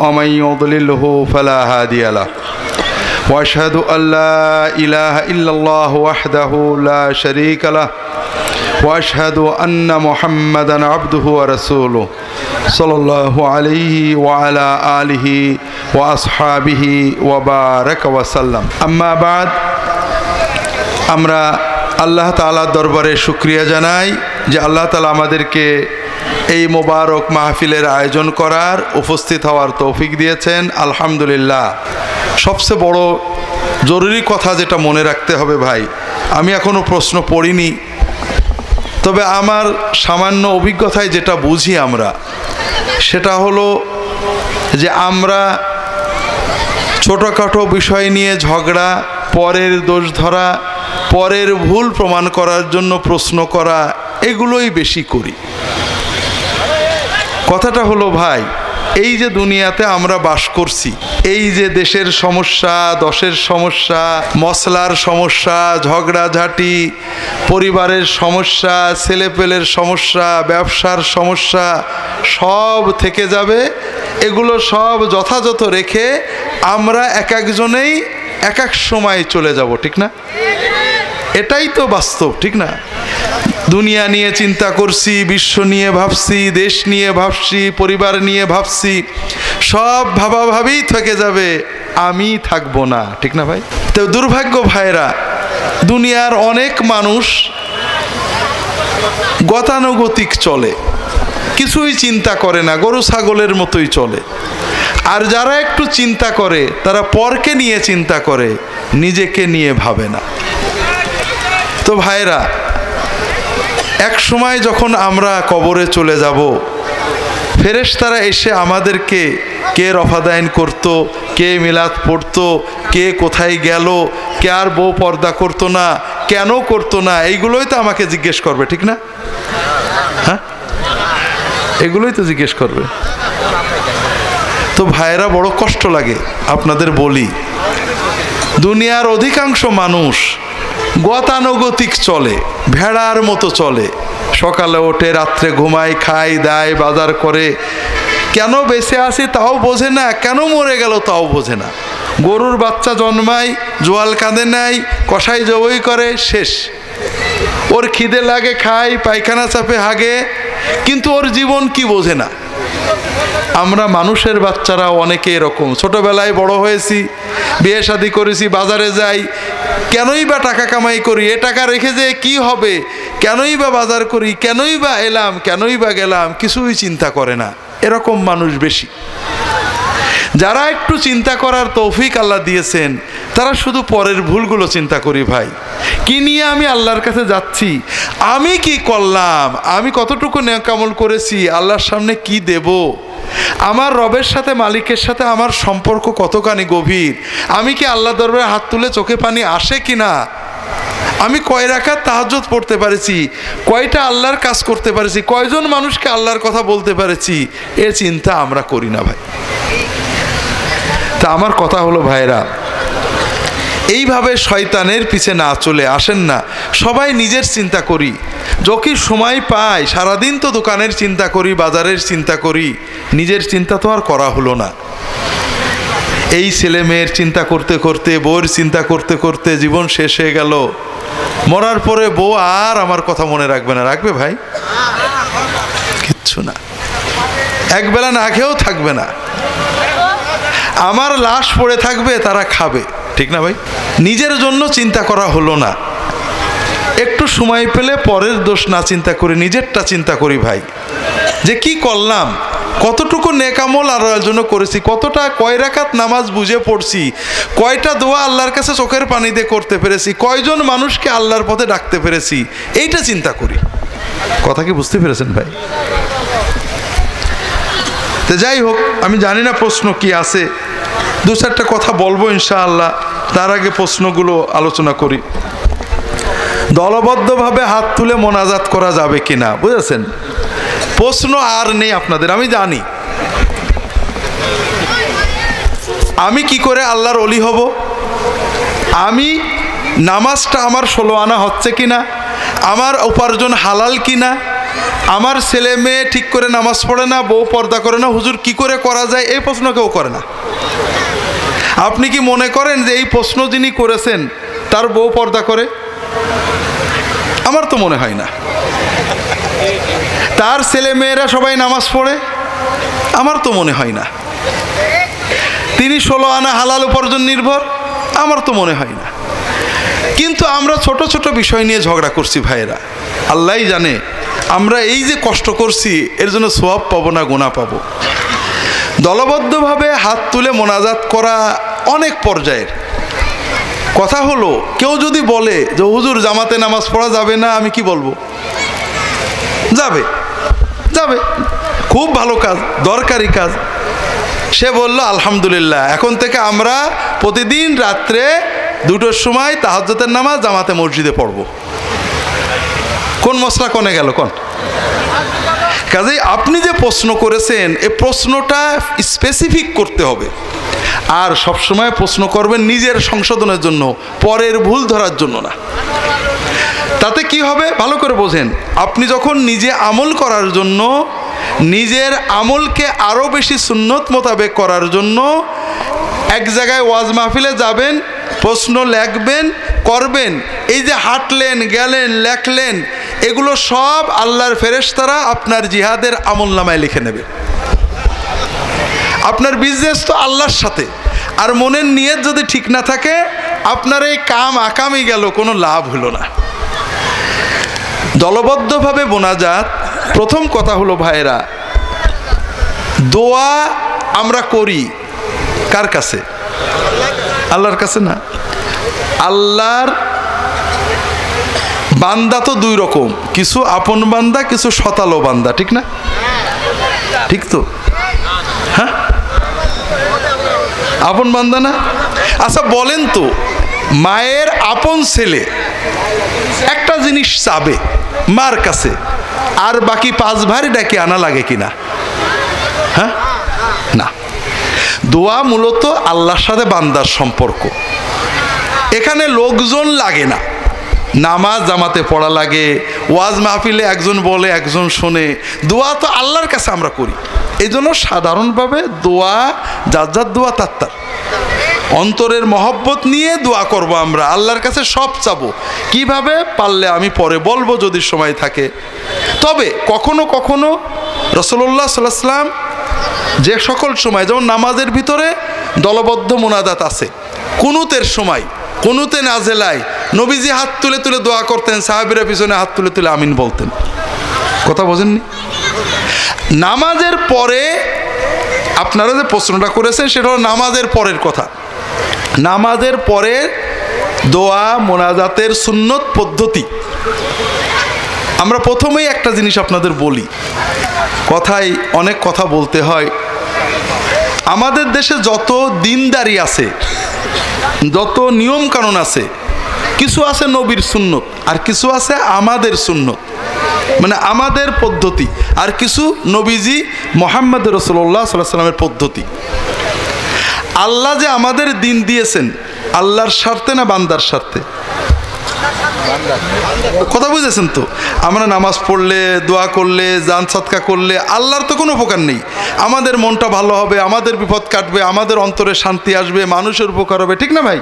ومن يضلله فلا هادي له وأشهد أن لا إله إلا الله وحده لا شريك له وأشهد أن محمدا عبده ورسوله صلى الله عليه وعلى آله وأصحابه وبارك وسلم أما بعد আমরা আল্লাহ তাআলার দরবারে শুকরিয়া জানাই যে আল্লাহ তাআলা আমাদেরকে এই মোবারক মাহফিলের আয়োজন করার উপস্থিত হওয়ার তৌফিক দিয়েছেন আলহামদুলিল্লাহ। সবচেয়ে বড় জরুরি কথা যেটা মনে রাখতে হবে ভাই, আমি এখনো প্রশ্ন পড়িনি, তবে আমার সামান্য অভিজ্ঞতায় যেটা বুঝি আমরা, সেটা হলো যে আমরা ছোটোখাটো বিষয় নিয়ে ঝগড়া, পরের দোষ ধরা, পরের ভুল প্রমাণ করার জন্য প্রশ্ন করা, এগুলোই বেশি করি। কথাটা হলো ভাই, এই যে দুনিয়াতে আমরা বাস করছি, এই যে দেশের সমস্যা, দশের সমস্যা, মশলার সমস্যা, ঝগড়াঝাটি, পরিবারের সমস্যা, ছেলেপেলের সমস্যা, ব্যবসার সমস্যা, সব থেকে যাবে। এগুলো সব যথাযথ রেখে আমরা এক একজনেই এক এক সময় চলে যাব, ঠিক না? এটাই তো বাস্তব, ঠিক না? দুনিয়া নিয়ে চিন্তা করছি, বিশ্ব নিয়ে ভাবছি, দেশ নিয়ে ভাবছি, পরিবার নিয়ে ভাবছি, সব ভাবাভাবেই থেকে যাবে, আমি থাকবো না, ঠিক না ভাই? তো দুর্ভাগ্য ভাইরা, দুনিয়ার অনেক মানুষ গতানুগতিক চলে, কিছুই চিন্তা করে না, গরু ছাগলের মতোই চলে। আর যারা একটু চিন্তা করে তারা পরকে নিয়ে চিন্তা করে, নিজেকে নিয়ে ভাবে না। তো ভাইরা, এক সময় যখন আমরা কবরে চলে যাব, ফেরেশতারা এসে আমাদেরকে কে রফাদাইন করতো, কে মিলাদ পড়তো, কে কোথায় গেল, কে আর বউ পর্দা করতো না, কেন করতো না, এইগুলোই তো আমাকে জিজ্ঞেস করবে, ঠিক না? হ্যাঁ, এগুলোই তো জিজ্ঞেস করবে। তো ভাইরা, বড় কষ্ট লাগে আপনাদের বলি, দুনিয়ার অধিকাংশ মানুষ গতানুগতিক চলে, ভেড়ার মতো চলে। সকালে ওঠে, রাত্রে ঘুমায়, খায়, দায়, বাজার করে, কেন বেঁচে আছে তাও বোঝে না, কেন মরে গেল তাও বোঝে না। গরুর বাচ্চা জন্মায়, জোয়াল কাঁদে নাই, কষাই জবই করে, শেষ। ওর খিদে লাগে, খায়, পায়খানা চাপে, হাগে, কিন্তু ওর জীবন কি বোঝে না। আমরা মানুষের বাচ্চারা অনেকে এরকম, ছোটবেলায় বড় হয়েছি, বিয়ে শাদী করেছি, বাজারে যাই, কেনই বা টাকা কামাই করি, এ টাকা রেখে যে কি হবে, কেনই বা বাজার করি, কেনই বা এলাম, কেনই বা গেলাম, কিছুই চিন্তা করে না। এরকম মানুষ বেশি। যারা একটু চিন্তা করার তৌফিক আল্লাহ দিয়েছেন, তারা শুধু পরের ভুলগুলো চিন্তা করি। ভাই, কি নিয়ে আমি আল্লাহর কাছে যাচ্ছি, আমি কি করলাম, আমি কতটুকু নেক আমল করেছি, আল্লাহর সামনে কি দেব, আমার রবের সাথে, মালিকের সাথে আমার সম্পর্ক কতখানি গভীর, আমি কি আল্লাহ দরবারে হাত তুলে চোখে পানি আসে কিনা, আমি কয় রাকাত তাহাজ্জুদ পড়তে পারেছি, কয়টা আল্লাহর কাজ করতে পারেছি, কয়জন মানুষকে আল্লাহর কথা বলতে পারেছি, এ চিন্তা আমরা করি না ভাই। তা আমার কথা হলো ভাইরা, এইভাবে শয়তানের পিছে না চলে আসেন না, সবাই নিজের চিন্তা করি। যখন সময় পাই, সারাদিন তো দোকানের চিন্তা করি, বাজারের চিন্তা করি, নিজের চিন্তা তো আর করা হলো না। এই ছেলে মেয়ের চিন্তা করতে করতে, বউর চিন্তা করতে করতে জীবন শেষ হয়ে গেল। মরার পরে বউ আর আমার কথা মনে রাখবে না, রাখবে ভাই? কিচ্ছু না, একবেলা না খেয়েও থাকবে না, আমার লাশ পড়ে থাকবে, তারা খাবে, ঠিক না ভাই? নিজের জন্য চিন্তা করা হলো না। একটু সময় পেলে পরের দোষ না চিন্তা করে নিজেরটা চিন্তা করি ভাই, যে কি করলাম, কতটুকু নেক আমল আল্লাহর জন্য করেছি, কতটা, কয় রাকাত নামাজ বুঝে পড়ছি, কয়টা দোয়া আল্লাহর কাছে চোখের পানি দিয়ে করতে পেরেছি, কয়জন মানুষকে আল্লাহর পথে ডাকতে পেরেছি, এইটা চিন্তা করি। কথা কি বুঝতে পেরেছেন ভাই? তো যাই হোক, আমি জানি না প্রশ্ন কি আছে, দু চারটা কথা বলবো ইনশাআল্লাহ। তার আগে প্রশ্নগুলো আলোচনা করি। দলবদ্ধভাবে হাত তুলে মোনাজাত করা যাবে কিনা, বুঝেছেন? প্রশ্ন আর নেই আপনাদের, আমি জানি। আমি কি করে আল্লাহর ওলি হব, আমি নামাজটা আমার 16 আনা হচ্ছে কিনা, আমার উপার্জন হালাল কিনা, আমার ছেলে মেয়ে ঠিক করে নামাজ পড়ে না, বউ পর্দা করে না, হুজুর কি করে করা যায়, এই প্রশ্ন কেউ করে না। আপনি কি মনে করেন যে এই প্রশ্ন যিনি করেছেন তার বউ পর্দা করে? আমার তো মনে হয় না। তার ছেলে মেয়েরা সবাই নামাজ পড়ে? আমার তো মনে হয় না। তিনি 16 আনা হালাল উপার্জন নির্ভর? আমার তো মনে হয় না। কিন্তু আমরা ছোট ছোট বিষয় নিয়ে ঝগড়া করছি ভাইয়েরা। আল্লাহই জানে আমরা এই যে কষ্ট করছি এর জন্য সওয়াব পাবো না গুনাহ পাবো। দলবদ্ধভাবে হাত তুলে মোনাজাত করা অনেক পর্যায়ের কথা হলো। কেউ যদি বলে যে হুজুর জামাতে নামাজ পড়া যাবে না, আমি কি বলবো? যাবে, যাবে, খুব ভালো কাজ, দরকারি কাজ। সে বলল আলহামদুলিল্লাহ, এখন থেকে আমরা প্রতিদিন রাত্রে 2টোর সময় তাহাজ্জুদের নামাজ জামাতে মসজিদে পড়ব। কোন মশলা কনে গেল কোন? কাজেই আপনি যে প্রশ্ন করেছেন এই প্রশ্নটা স্পেসিফিক করতে হবে। আর সবসময় প্রশ্ন করবেন নিজের সংশোধনের জন্য, পরের ভুল ধরার জন্য না। তাতে কি হবে ভালো করে বোঝেন। আপনি যখন নিজে আমল করার জন্য, নিজের আমলকে আরও বেশি সুন্নত মোতাবেক করার জন্য এক জায়গায় ওয়াজ মাহফিলে যাবেন, প্রশ্ন লিখবেন, করবেন, এই যে হাঁটলেন, গেলেন, লেখলেন, এগুলো সব আল্লাহর ফেরেশতারা আপনার জিহাদের আমল নামায় লিখে নেবে। আপনার বিজনেস তো আল্লাহর সাথে, আর মনের নিয়ত যদি ঠিক না থাকে আপনার এই কাম আকামই গেল, কোনো লাভ হলো না। দলবদ্ধভাবে মোনাজাত, প্রথম কথা হলো ভাইয়েরা, দোয়া আমরা করি কার কাছে? আল্লাহর কাছে না। আল্লাহর বান্দা তো 2 রকম, কিছু আপন বান্দা, কিছু শতালো বান্দা, ঠিক না? ঠিক তো? হ্যাঁ, আপন বান্দা না? আচ্ছা বলেন তো, মায়ের আপন ছেলে একটা জিনিস চাবে মার কাছে, আর বাকি 5 ভাই ডাকে আনা লাগে কিনা? হ্যাঁ, না। দোয়া মূলত আল্লাহর সাথে বান্দার সম্পর্ক, এখানে লোকজন লাগে না। নামাজ জামাতে পড়া লাগে, ওয়াজ মাহফিলে একজন বলে একজন শোনে, দোয়া তো আল্লাহর কাছে আমরা করি। এই জন্য সাধারণভাবে দোয়া যার যার দোয়া তার অন্তরের মহব্বত নিয়ে দোয়া করব। আমরা আল্লাহর কাছে সব চাবো। কিভাবে পারলে আমি পরে বলবো যদি সময় থাকে। তবে কখনো কখনো রাসূলুল্লাহ সাল্লাল্লাহু আলাইহি ওয়াসাল্লাম যে সকল সময়, যেমন নামাজের ভিতরে দলবদ্ধ মোনাজাত আছে, কুনুতের সময়, কুনুতে নাজেলায় নবীজি হাত তুলে তুলে দোয়া করতেন, সাহাবীরা পিছনে হাত তুলে তুলে আমিন বলতেন। কথা বোঝেননি? নামাজের পরে আপনারা যে প্রশ্নটা করেছেন সেটা হলো নামাজের পরের কথা। নামাজের পরে দোয়া মোনাজাতের সুন্নত পদ্ধতি। আমরা প্রথমেই একটা জিনিস আপনাদের বলি, কথায় অনেক কথা বলতে হয়। আমাদের দেশে যত দিনদারি আছে, যত নিয়ম কানুন আছে, কিছু আছে নবীর সুন্নত, আর কিছু আছে আমাদের সুন্নত, মানে আমাদের পদ্ধতি, আর কিছু নবীজি মুহাম্মদ রাসূলুল্লাহ সাল্লাল্লাহু আলাইহি ওয়াসাল্লামের পদ্ধতি। আল্লাহ যে আমাদের দিন দিয়েছেন আল্লাহর স্বার্থে না বান্দার স্বার্থে? কথা বুঝেছেন তো? আমরা নামাজ পড়লে, দোয়া করলে, জান সাদকা করলে আল্লাহর তো কোনো উপকার নেই। আমাদের মনটা ভালো হবে, আমাদের বিপদ কাটবে, আমাদের অন্তরে শান্তি আসবে, মানুষের উপকার হবে, ঠিক না ভাই?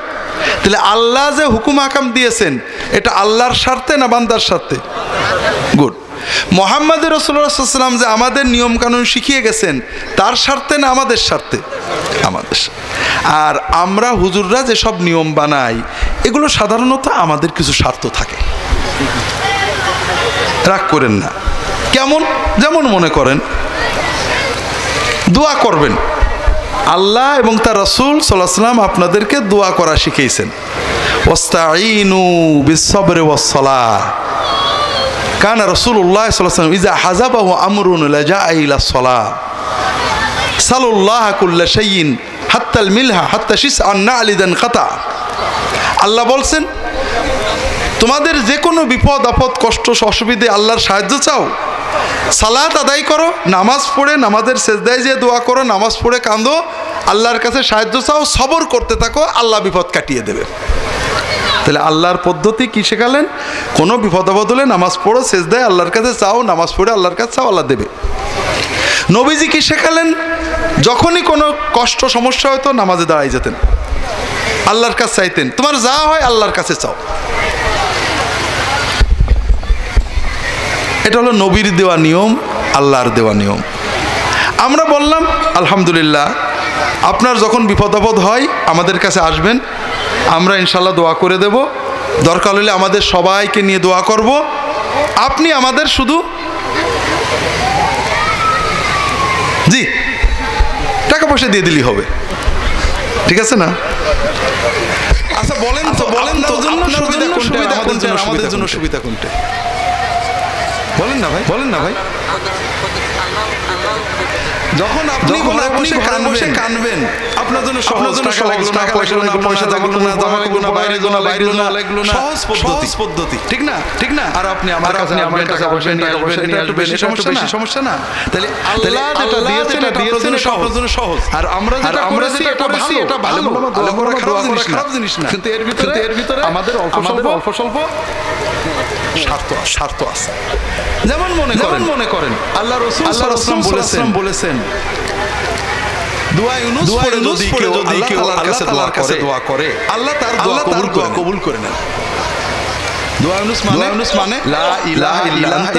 তাহলে আল্লাহ যে হুকুম আকাম দিয়েছেন এটা আল্লাহর স্বার্থে না বান্দার স্বার্থে? গুড। মুহাম্মদ রাসূলুল্লাহ সাল্লাল্লাহু আলাইহি ওয়াসাল্লাম যে আমাদের নিয়মকানুন শিখিয়ে গেছেন তার স্বার্থে না আমাদের স্বার্থে? আমাদের। আর আমরা হুজুররা যেসব নিয়ম বানাই এগুলো সাধারণত আমাদের কিছু স্বার্থ থাকে, রাগ করেন না। কেমন? যেমন মনে করেন দোয়া করবেন, আল্লাহ এবং তার রাসূল সাল্লাল্লাহু আলাইহি ওয়াসাল্লাম আপনাদেরকে দোয়া করা শিখিয়েছেন। ওয়াস্তাঈনু বিস-সাবরি ওয়াস-সালাহ। কানা রাসূলুল্লাহ সাল্লাল্লাহু আলাইহি ওয়াসাল্লাম ইযা হাযাবাহু আমরুন লাজাআ ইলা-স-সালাহ সাল্লাল্লাহ কুল্লা শাইইন হাত্তাল মিলহা হাত্তা শিসআন নালিদান খাতা। আল্লাহ বলছেন তোমাদের যে কোনো বিপদ আপদ কষ্ট অসুবিধে আল্লাহর সাহায্য চাও, সালাত আদায় করো, নামাজ পড়ে নামাজের সেজদায় যেয়ে দোয়া করো, নামাজ পড়ে কাঁদো, আল্লাহর কাছে সাহায্য চাও, সবর করতে থাকো, আল্লাহ বিপদ কাটিয়ে দেবে। তাহলে আল্লাহর পদ্ধতি কি শেখালেন? কোনো বিপদ আপদ হলে নামাজ পড়ো, সেজদায় আল্লাহর কাছে চাও, নামাজ পড়ে আল্লাহর কাছে চাও, আল্লাহ দেবে। নবীজি কি শেখালেন? যখনই কোনো কষ্ট সমস্যা হতো নামাজে দাঁড়াই যেতেন, আল্লাহর কাছে চাইতেন, তোমার যা হয় আল্লাহর কাছে চাও। এটা হলো নবীর দেওয়া নিয়ম, আল্লাহর দেওয়া নিয়ম। আমরা বললাম আলহামদুলিল্লাহ, আপনার যখন বিপদ আপদ হয় আমাদের কাছে আসবেন, আমরা ইনশাল্লাহ দোয়া করে দেব। দরকার হলে আমাদের সবাইকে নিয়ে দোয়া করব। আপনি আমাদের শুধু জি টাকা পয়সা দিয়ে দিলেই হবে, ঠিক আছে না? আচ্ছা বলেন তো, বলেন তো সুবিধা কোনটা, আমাদের জন্য সুবিধা কোনটা? বলেন না ভাই, বলেন না ভাই। যখন আপনি ঘরে বসে কানবেন, আপনার জন্য সহজ, টাকা লাগলো না, পয়সা লাগলো না, পয়সা লাগলো না, জামা লাগলো না, বাইরে লাগলো না, সহজ পদ্ধতি, ঠিক না? ঠিক না? আর আপনি আমার কাছে টাকা পয়সা নিয়ে আসবেন, এটা একটু বেশি সমস্যা না? তাহলে আল্লাহ যেটা দিয়েছেন আপনার জন্য সহজ, আর আমরা যেটা করেছি এটা ভালো, আলেম করা খারাপ জিনিস না, কিন্তু এর ভিতরে আমাদের অল্প স্বল্প স্বার্থ আছে। যেমন মনে করেন আল্লাহ রাসূল সাল্লাল্লাহু আলাইহি বলেছেন, দোয়া ইউনুস পড়ে যদি কেউ আল্লাহর কাছে দোয়া করে, আল্লাহ তার দোয়া কবুল করে নেন। দোয়া ইউনুস মানে লা ইলাহা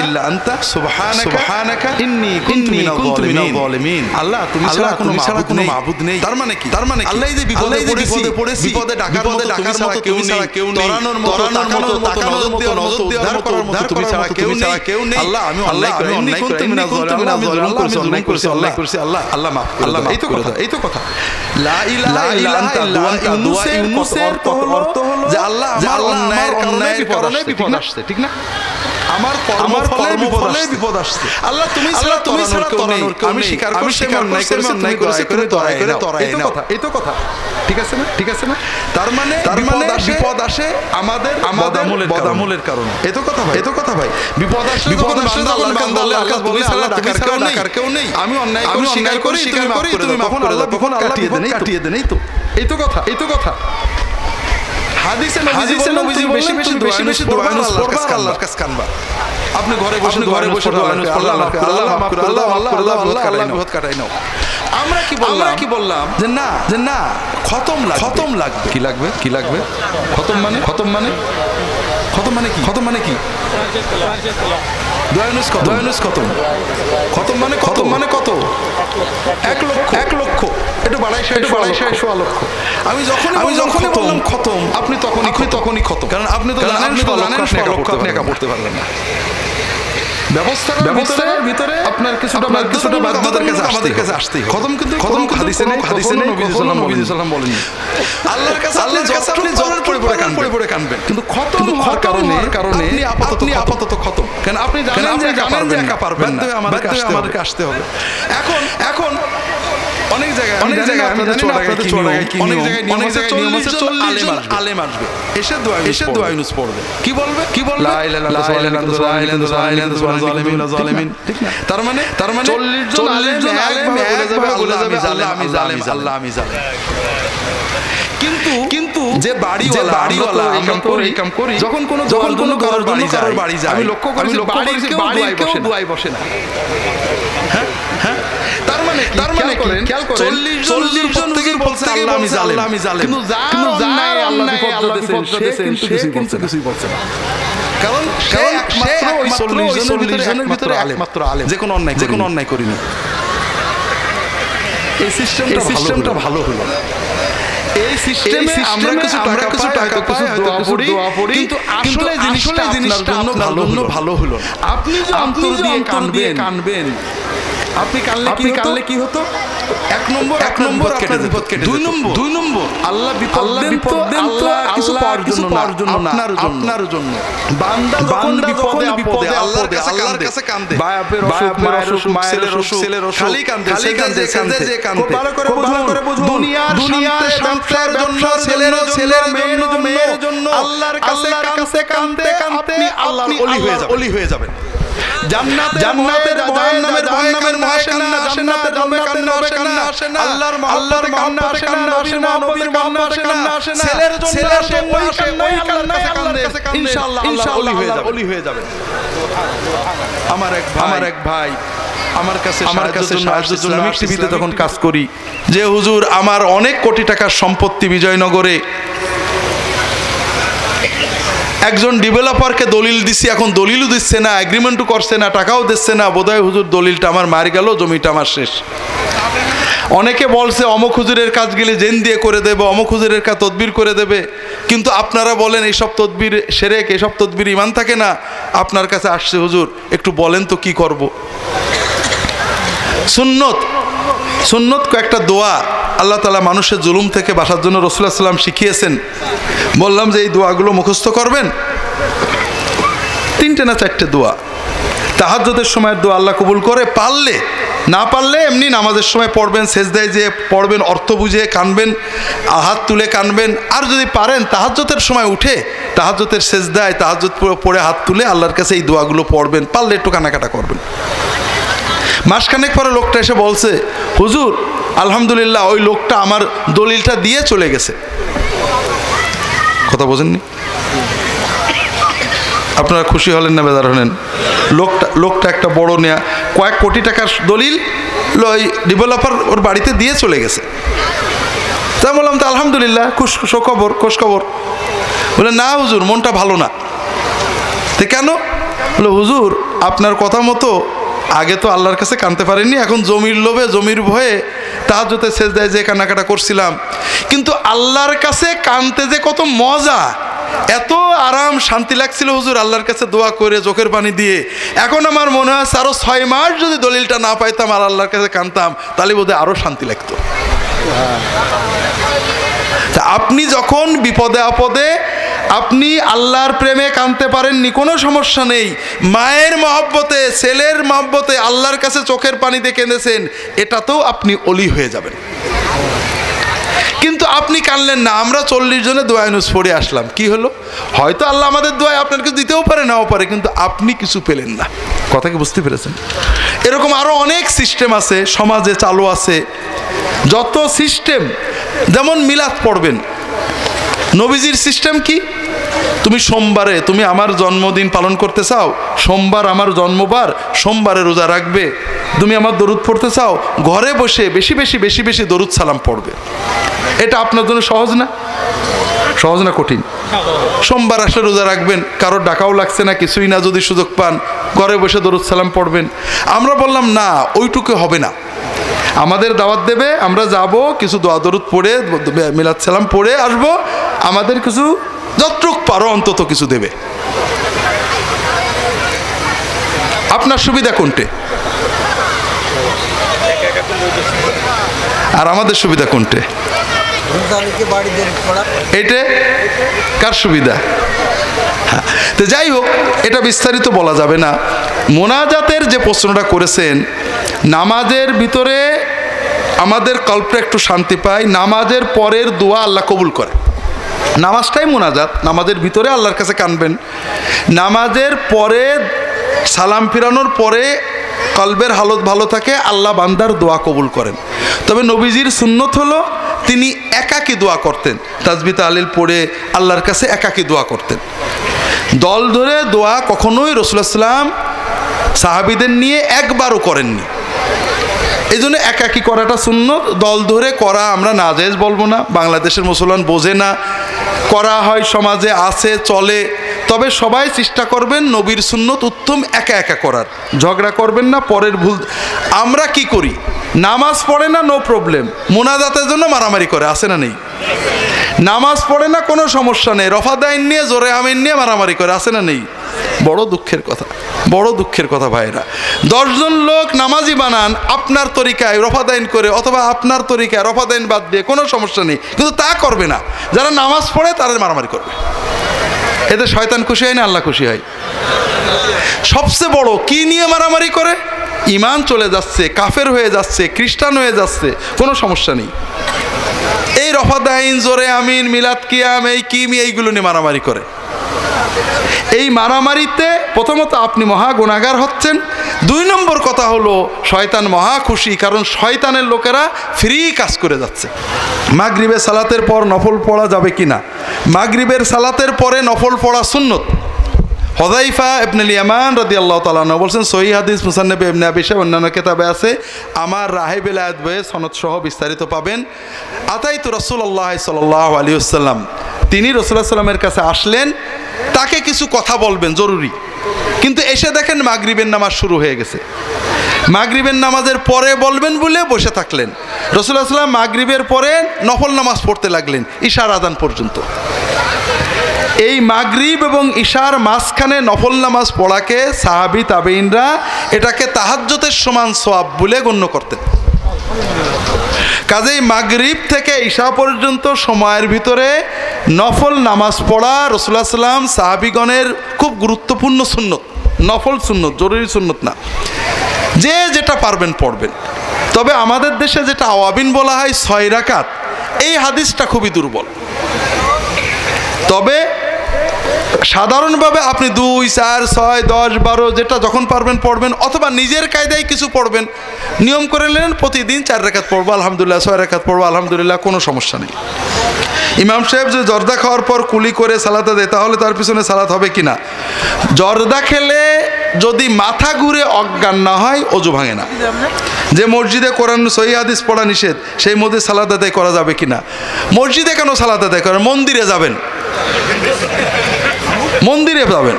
ইল্লা আনতা সুবহানাকা ইন্নী কুনতু মিনাল যালিমিন। আল্লাহ তুমি ছাড়া কোনো মাবুদ নেই। তার মানে কি? আল্লাহ যে বিপদে পড়েছি, বিপদে ডাকার মতো কেউ নেই, তরানোর মতো তাকানোর মতো নজর দেওয়ার মতো উদ্ধার তুমি ছাড়া কেউ নেই। আল্লাহ আমি অন্যায় করি, আমি জুলুম করেছি, আল্লাহ মাফ করে দাও। এই তো কথা। লা ইলাহা ইল্লা আনতা দোয়া ইউনুসের অর্থ হলো যে আল্লাহ আমার অন্যায়ের কারণে বিপদ আসছে, ঠিক না? আমার কর্মফলে বিপদ আসছে, আল্লাহ তুমি ছাড়া তরানোর কেউ নেই। আমি স্বীকার করছি অন্যায় করেছি, তুমি দয়া করে তরায় নাও। এই তো কথা, ঠিক আছে না? ঠিক আছে না? তার মানে বিপদ আসে আমাদের বদামলের কারণে। এই তো কথা ভাই। বিপদ আসে যখন আল্লাহর কাছে বলে আল্লাহ ডাকার কেউ নেই, আমি অন্যায় স্বীকার করি, তুমি মাফ করে দাও, তখন আল্লাহ কাটিয়ে দেন। এই তো কথা। হাদিসে নবীজি বেশি দোয়া ইউনুস পড়বা, আল্লাহর কাছে কানবা। আপনি ঘরে বসে দোয়া ইউনুস আল্লাহ মাফ করে দাও, আল্লাহ বিপদ কাটাই নাও। আমরা কি বললাম যে না খতম লাগবে। কি লাগবে? খতম মানে কি? দোয়া ইউনুস খতম মানে কত? 1 লক্ষ। একটু বাড়াই 1.5 লক্ষ। আমি যখনই বললাম খতম, আপনি তখনই খতম, কারণ আপনি তো জানেন 1.5 লক্ষ আপনি একা পড়তে পারবেন না। ব্যবস্থার ভিতরে আপনার কিছুটা বাধ্যতামূলক আমাদের কাছে আসতেই হবে। খতম হাদিসে নেই, নবী সাল্লাল্লাহু আলাইহি ওয়াসাল্লাম বলেন আল্লাহর কাছে আপনি যত পড়ে কানবেন, কিন্তু খতম হওয়ার কারণে আপনি আপাতত খতম, কারণ আপনি জানেন যে একা পারবেন না, আমাদেরকে আসতে হবে। এখন অনেক জায়গায় আমি জানি আপনাদের চুয়াডাঙ্গায় কি অনেক জায়গায় নিয়ম আছে 40 জন আলেম আসবে, এসে দোয়া ইউনুস পড়বে। কি বলবে? লা ইলাহা ইল্লাল্লাহ জালিমিন, ঠিক না? তার মানে 40 জন আলেম একভাবে বলে যাবে আমি জালিম। কিন্তু যে বাড়িওয়ালা আমরা কাম করি, যখন কোনো কারোর বাড়ি যায়, আমি লক্ষ্য করি বাড়ির কেউ দোয়ায় বসে না। হ্যাঁ, তার মানে খেয়াল করেন 40 জন প্রত্যেকেই বলছে আল্লাহ আমি জালিম, কিন্তু যার অন্যায় আল্লাহ বিপদ দিয়েছেন সে কিন্তু কিছুই বলছে না, কারণ সে একমাত্র ওই 40 জনের ভিতরে একমাত্র আলেম, যে কোনো অন্যায় করিনি। এই সিস্টেমটা ভালো হলো। এই সিস্টেমে আমরা কিছু টাকা পাই, হয়তো কিছু দোয়া পড়ি, কিন্তু আসলে জিনিসটা আপনার জন্য ভালো হলো। আপনি যে অন্তর দিয়ে কানবেন, আপনি কানলে কি হতো? 1 নম্বর আপনার বিপদ কেটে যেত। 2 নম্বর আল্লাহ বিপদ দেন তো কিছু পাওয়ার জন্য না, আপনার জন্য। বান্দা যখন বিপদে আল্লাহর কাছে কাঁদে, বাপের অসুখ, ছেলের অসুখ, খালি কাঁদে, ভালো করে বুঝুন, দুনিয়ার সংসার জন্য, ছেলের মেয়ের জন্য আল্লাহর কাছে কাঁদতে আপনি আল্লাহর ওলি হয়ে যাবেন। জান্নাতে জাহান্নামের ভয় আসে না, জান্নাতে যাবে কান্না আসে না, আল্লাহর কান্না আসে না, নবীর কান্না আসে না, ছেলের জন্য আসে ওই কান্নায় আল্লাহর কাছে কান্দে, ইনশাআল্লাহ ওলি হয়ে যাবে। আমার এক ভাই আমার কাছে সাহায্যের জন্য, আমি টিভিতে তখন কাজ করি, যে হুজুর আমার অনেক কোটি টাকার সম্পত্তি বিজয়নগরে, একজন ডেভেলপারকে দলিল দিছি, এখন দলিলও দিচ্ছে না, এগ্রিমেন্টও করছে না, টাকাও দিচ্ছে না, বোধহয় হুজুর দলিলটা আমার মার গেল, জমিটা আমার শেষ। অনেকে বলছে অমুক হুজুরের কাজ গেলে জেন দিয়ে করে দেবে, অমুক হুজুরের কাজ তদবির করে দেবে, কিন্তু আপনারা বলেন এইসব তদবির শিরক, এইসব তদবির ঈমান থাকে না। আপনার কাছে আসছে হুজুর, একটু বলেন তো কি করব। সুন্নত কয়েকটা দোয়া আল্লাহ তাআলা মানুষের জুলুম থেকে বাঁচার জন্য রাসূলুল্লাহ সাল্লাল্লাহু আলাইহি ওয়াসাল্লাম শিখিয়েছেন। বললাম যে এই দোয়াগুলো মুখস্থ করবেন, 3টে না 4টে দোয়া। তাহাজ্জুদের সময়ের দোয়া আল্লাহ কবুল করে, পারলে, না পারলে এমনি নামাজের সময় পড়বেন, সেজদায় যে পড়বেন, অর্থ বুঝে কানবেন, হাত তুলে কানবেন। আর যদি পারেন তাহাজ্জুদের সময় উঠে তাহাজ্জুদের সেজদায় তাহাজ্জুদ পড়ে হাত তুলে আল্লাহর কাছে এই দোয়াগুলো পড়বেন, পারলে একটু কানাকাটা করবেন। মাসখানেক পরে লোকটা এসে বলছে, হুজুর আলহামদুলিল্লাহ ওই লোকটা আমার দলিলটা দিয়ে চলে গেছে। কথা বোঝেননি? আপনারা খুশি হলেন না বেজার হলেন? লোকটা একটা বড় নেয়া কয়েক কোটি টাকার দলিল ওই ডেভেলপার ওর বাড়িতে দিয়ে চলে গেছে। তা বললাম তো আলহামদুলিল্লাহ, খোঁজ খবর। বলে না হুজুর, মনটা ভালো না। তো কেন? বলে হুজুর আপনার কথা মতো আগে তো আল্লাহর কাছে কানতে পারিনি, এখন জমির লোভে, জমির ভয়ে তাহাজ্জুদে সেজদায় যে কান্নাকাটা করছিলাম, কিন্তু আল্লাহর কাছে কানতে যে কত মজা, এত আরাম শান্তি লাগছিল হুজুর আল্লাহর কাছে দোয়া করে চোখের পানি দিয়ে। এখন আমার মনে হয় আরো 6 মাস যদি দলিলটা না পাইতাম আর আল্লাহর কাছে কানতাম, তাহলে বোধহয় আরো শান্তি লাগতো। তা আপনি যখন বিপদে আপদে আপনি আল্লাহর প্রেমে কানতে পারেননি, কোনো সমস্যা নেই, মায়ের মহব্বতে, ছেলের মহব্বতে আল্লাহর কাছে চোখের পানিতে কেঁদেছেন, এটাতেও আপনি অলি হয়ে যাবেন। কিন্তু আপনি কানলেন না। আমরা 40 জনে দোয়া নুস পড়ে আসলাম, কি হলো? হয়তো আল্লাহ আমাদের দোয়ায় আপনার কিছু দিতেও পারে, নাও পারে, কিন্তু আপনি কিছু পেলেন না। কথা কি বুঝতে পেরেছেন? এরকম আরো অনেক সিস্টেম আছে সমাজে চালু আছে, যত সিস্টেম। যেমন মিলাদ পড়বেন, নবীজির সিস্টেম কি? তুমি সোমবারে, তুমি আমার জন্মদিন পালন করতে চাও, সোমবার আমার জন্মবার, সোমবারে রোজা রাখবে। তুমি আমার দরুদ পড়তে চাও, ঘরে বসে বেশি বেশি দরুদ সালাম পড়বে। এটা আপনার জন্য সহজ না? সহজ না কঠিন? সোমবার আসলে রোজা রাখবেন, কারোর ডাকাও লাগছে না, কিছুই না, যদি সুযোগ পান ঘরে বসে দরুদ সালাম পড়বেন। আমরা বললাম না, ওইটুকু হবে না, আমাদের দাওয়াত দেবে, আমরা যাব, কিছু দোয়া দরুদ পড়ে মিলাদ সালাম পড়ে আসবো, আমাদের কিছু যতটুক পারো অন্তত কিছু দেবে। আপনার সুবিধা কোনটে আর আমাদের সুবিধা কোনটে? এটা কার সুবিধা? তো যাই হোক, এটা বিস্তারিত বলা যাবে না। মোনাজাতের যে প্রশ্নটা করেছেন, নামাজের ভিতরে আমাদের কল্পে একটু শান্তি পায়, নামাজের পরের দোয়া আল্লাহ কবুল করে। নামাজটাই মোনাজাত, নামাজের ভিতরে আল্লাহর কাছে কানবেন, নামাজের পরে সালাম ফিরানোর পরে কলবের হালত ভালো থাকে, আল্লাহ বান্দার দোয়া কবুল করেন। তবে নবীজির সুন্নত হলো তিনি একাকী দোয়া করতেন, তাসবিহ তাহলিল পড়ে আল্লাহর কাছে একাকী দোয়া করতেন। দল ধরে দোয়া কখনোই রাসূলুল্লাহ সাল্লাল্লাহু আলাইহি ওয়াসাল্লাম সাহাবীদের নিয়ে একবারও করেননি। এই জন্য একাকী করাটা সুন্নত, দল ধরে করা আমরা নাজায়েজ বলবো না, বাংলাদেশের মুসলমান বোঝে না, করা হয় সমাজে আছে, চলে। তবে সবাই চেষ্টা করবেন নবীর সুন্নত উত্তম একা একা করার, ঝগড়া করবেন না, পরের ভুল। আমরা কি করি, নামাজ পড়ে না, নো প্রবলেম, মোনাজাতের জন্য মারামারি করে, আছে না নেই? নামাজ পড়ে না, কোনো সমস্যা নেই, রফাদাইন নিয়ে, জোরে আমিন নিয়ে মারামারি করে, আছে না নেই? বড় দুঃখের কথা, বড় দুঃখের কথা ভাইরা। 10 জন লোক নামাজি বানান আপনার তরিকায় রফাদাইন করে, অথবা আপনার তরিকায় রফাদাইন বাদ দিয়ে, কোনো সমস্যা নেই, কিন্তু তা করবে না। যারা নামাজ পড়ে তাদের মারামারি করবে। এতে শয়তান খুশি হয় না, আল্লাহ খুশি হয়? সবচেয়ে বড় কি নিয়ে মারামারি করে? ইমান চলে যাচ্ছে, কাফের হয়ে যাচ্ছে, খ্রিস্টান হয়ে যাচ্ছে, কোনো সমস্যা নেই। এই রফাদাইন, জোরে আমিন, মিলাদ কিয়াম, এই কিমি, এইগুলো নিয়ে মারামারি করে। এই মারামারিতে প্রথমত আপনি মহা গুনাহগার হচ্ছেন, 2 নম্বর কথা হলো শয়তান মহা খুশি, কারণ শয়তানের লোকেরা ফ্রি কাজ করে যাচ্ছে। মাগরিবের সালাতের পর নফল পড়া যাবে কিনা? মাগরিবের সালাতের পরে নফল পড়া সুন্নত। হুযায়ফা ইবনুল ইয়ামান রাদিয়াল্লাহু তাআলা আনহু বলেন, সহিহ হাদিস মুসান্নাফ ইবনে আবি শাইবা অন্যান্য কিতাবে আছে, আমার রাহে বেলায়েত বইয়ে সনদ সহ বিস্তারিত পাবেন। আতাইতু রাসূলুল্লাহ সাল্লাল্লাহু আলাইহি ওয়াসাল্লাম, তিনি রাসূলুল্লাহ সাল্লামের কাছে আসলেন, তাকে কিছু কথা বলবেন জরুরি, কিন্তু এসে দেখেন মাগরিবের নামাজ শুরু হয়ে গেছে। মাগরিবের নামাজের পরে বলবেন বলে বসে থাকলেন। রাসূলুল্লাহ সাল্লাম মাগরিবের পরে নফল নামাজ পড়তে লাগলেন ইশার আযান পর্যন্ত। এই মাগরিব এবং ইশার মাঝখানে নফল নামাজ পড়াকে সাহাবী তাবেঈনরা এটাকে তাহাজ্জুদের সমান সওয়াব বলে গণ্য করতেন। কাজেই মাগরিব থেকে ইশা পর্যন্ত সময়ের ভিতরে নফল নামাজ পড়া রাসূলুল্লাহ সাল্লাম সাহাবীগণের খুব গুরুত্বপূর্ণ সুন্নত, নফল সুন্নত, জরুরি সুন্নত না। যে যেটা পারবেন পড়বেন। তবে আমাদের দেশে যেটা আওয়াবিন বলা হয় 6 রাকাত, এই হাদিসটা খুবই দুর্বল। তবে সাধারণভাবে আপনি 2, 4, 6, 10, 12 যেটা যখন পারবেন পড়বেন, অথবা নিজের কায়দায় কিছু পড়বেন। নিয়ম করে নিলেন প্রতিদিন 4 রাকাত পড়বো আলহামদুলিল্লাহ, 6 রাকাত পড়বো আলহামদুলিল্লাহ, কোনো সমস্যা নেই। ইমাম সাহেব যে জর্দা খাওয়ার পর কুলি করে সালাতে দেয়, তাহলে তার পিছনে সালাত হবে কিনা? জর্দা খেলে যদি মাথা ঘুরে অজ্ঞান না হয় ওযু ভাঙে না। যে মসজিদে কোরআন সহিহ হাদিস পড়া নিষেধ, সেই মধ্যে সালাত আদায় করা যাবে কিনা? মসজিদে কেন সালাত আদায় করেন? মন্দিরে যাবেন, মন্দিরে যাবেন।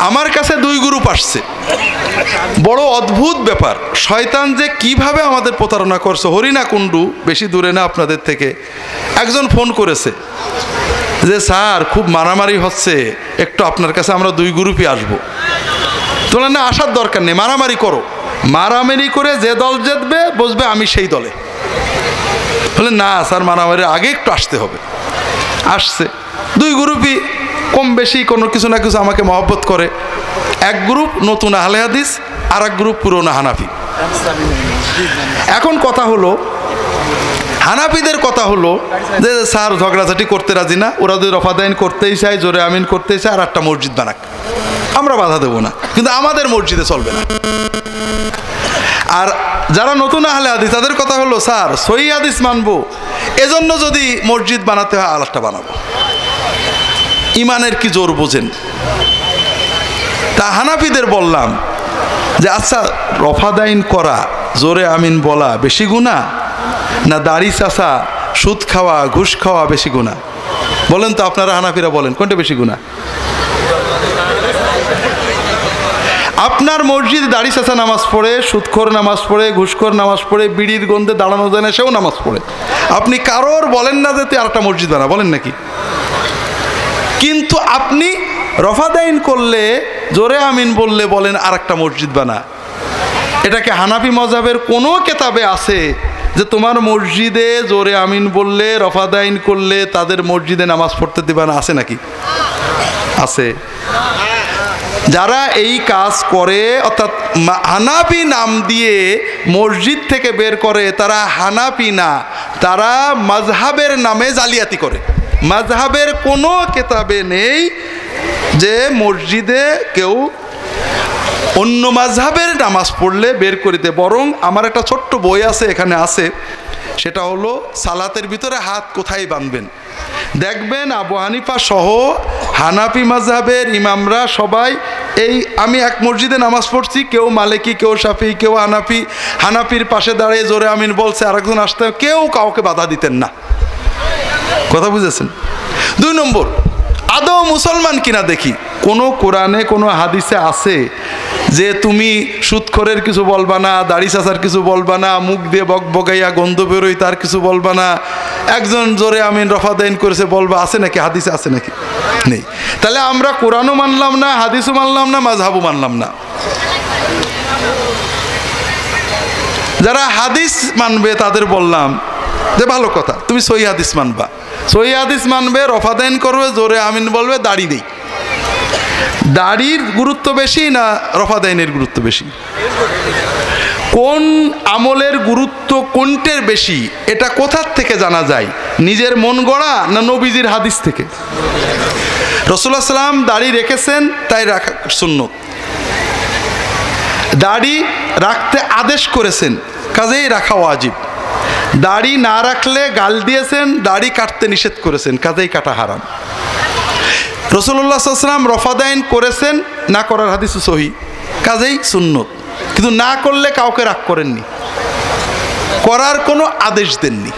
আমার কাছে 2 গ্রুপ আসছে, বড় অদ্ভুত ব্যাপার। শয়তান যে কিভাবে আমাদের প্রতারণা করছে, হরিণা কুণ্ডু বেশি দূরে না আপনাদের থেকে। একজন ফোন করেছে যে স্যার খুব মারামারি হচ্ছে, একটু আপনার কাছে আমরা 2 গ্রুপই আসবো। তোমরা না আসার দরকার নেই, মারামারি করো, মারামারি করে যে দল জিতবে বসবে আমি সেই দলে। বলে না স্যার, মারামারির আগে একটু আসতে হবে। আসছে 2 গ্রুপই কম বেশি কোনো কিছু না কিছু আমাকে মহব্বত করে। এক গ্রুপ নতুন আহলে হাদিস, আর এক গ্রুপ পুরনো হানাফি। এখন কথা হলো, হানাফিদের কথা হলো যে স্যার ঝগড়াঝাটি করতে রাজি না, ওরা যদি রফাদাইন করতেই চায়, জোরে আমিন করতেই চায়, আর একটা মসজিদ বানাক, আমরা বাধা দেবো না, কিন্তু আমাদের মসজিদে চলবে না। আর যারা নতুন আহলে হাদিস তাদের কথা হলো স্যার সহিহ হাদিস মানবো, এজন্য যদি মসজিদ বানাতে হয় আরেকটা বানাবো। ইমানের কি জোর বোঝেন? তা হানাফিদের বললাম যে আচ্ছা, রফাদাইন করা, জোরে আমিন বলা বেশি গুনাহ, না দাড়ি চাষা, সুদ খাওয়া, ঘুষ খাওয়া বেশি গুনাহ? বলেন তো আপনারা হানাফিরা বলেন কোনটা বেশি গুনাহ? আপনার মসজিদে দাড়ি চাষা নামাজ পড়ে, সুদখোর নামাজ পড়ে, ঘুষখোর নামাজ পড়ে, বিড়ির গন্ধে দাঁড়ানো যায় না, সেও নামাজ পড়ে। আপনি কারোর বলেন না যে তুই আরেকটা মসজিদ বানা, বলেন নাকি? কিন্তু আপনি রফাদাইন করলে, জোরে আমিন বললে বলেন আরেকটা মসজিদ বানা। এটাকে হানাফি মযহাবের কোনো কিতাবে আছে যে তোমার মসজিদে জোরে আমিন বললে, রফাদাইন করলে তাদের মসজিদে নামাজ পড়তে দিবা না? আছে নাকি? আছে। যারা এই কাজ করে, অর্থাৎ হানাফি নাম দিয়ে মসজিদ থেকে বের করে, তারা হানাফি না, তারা মাযহাবের নামে জালিয়াতি করে। মাযহাবের কোনো কিতাবে নেই যে মসজিদে কেউ অন্য মাযহাবের নামাজ পড়লে বের করে দেয়। বরং আমার একটা ছোট্ট বই আছে, এখানে আছে, সেটা হলো সালাতের ভিতরে হাত কোথায় বাঁধবেন। দেখবেন আবু হানিফা সহ হানাফি মাযহাবের ইমামরা সবাই, এই আমি এক মসজিদে নামাজ পড়ছি, কেউ মালিকি, কেউ শাফি, কেউ হানাফি, হানাফির পাশে দাঁড়িয়ে জোরে আমিন বলছে, আরেকজন আসতে, কেউ কাউকে বাধা দিতেন না। কথা বুঝেছেন? 2 নম্বর, আদৌ মুসলমান কিনা দেখি। কোনো কোরআনে কোনো হাদিসে আছে যে তুমি সুদখোরের কিছু বলবা না, দাড়ি চাচার কিছু বলবা না, মুখ দিয়ে বকবকাইয়া গন্ধ বেরোই তার কিছু বলবা না, একজন জোরে আমিন রফাদাইন করেছে বলবা? আছে নাকি? হাদিসে আছে নাকি? নেই। তাহলে আমরা কোরআনও মানলাম না, হাদিসও মানলাম না, মাযহাবও মানলাম না। যারা হাদিস মানবে তাদের বললাম যে ভালো কথা, তুমি সহিহ হাদিস মানবা, সহিহ হাদিস মানবে, রফাদাইন করবে, জোরে আমিন বলবে, দাড়ি নেই। দাড়ির গুরুত্ব বেশি না রফাদাইনের গুরুত্ব বেশি? কোন আমলের গুরুত্ব কোনটার বেশি এটা কোথার থেকে জানা যায়? নিজের মন গড়া না নবীজির হাদিস থেকে? রাসূলুল্লাহ সাল্লাম দাড়ি রেখেছেন, তাই রাখা সুন্নত। দাড়ি রাখতে আদেশ করেছেন, কাজেই রাখা ওয়াজিব। দাড়ি না রাখলে গাল দিয়েছেন, দাড়ি কাটতে নিষেধ করেছেন, কাজেই কাটা হারাম। রাসূলুল্লাহ সাল্লাল্লাহু আলাইহি ওয়াসাল্লাম রফাদাইন করেছেন, না করার হাদিস সহিহ, কাজেই সুন্নত। কিন্তু না করলে কাউকে রাগ করেননি, করার কোনো আদেশ দেননি।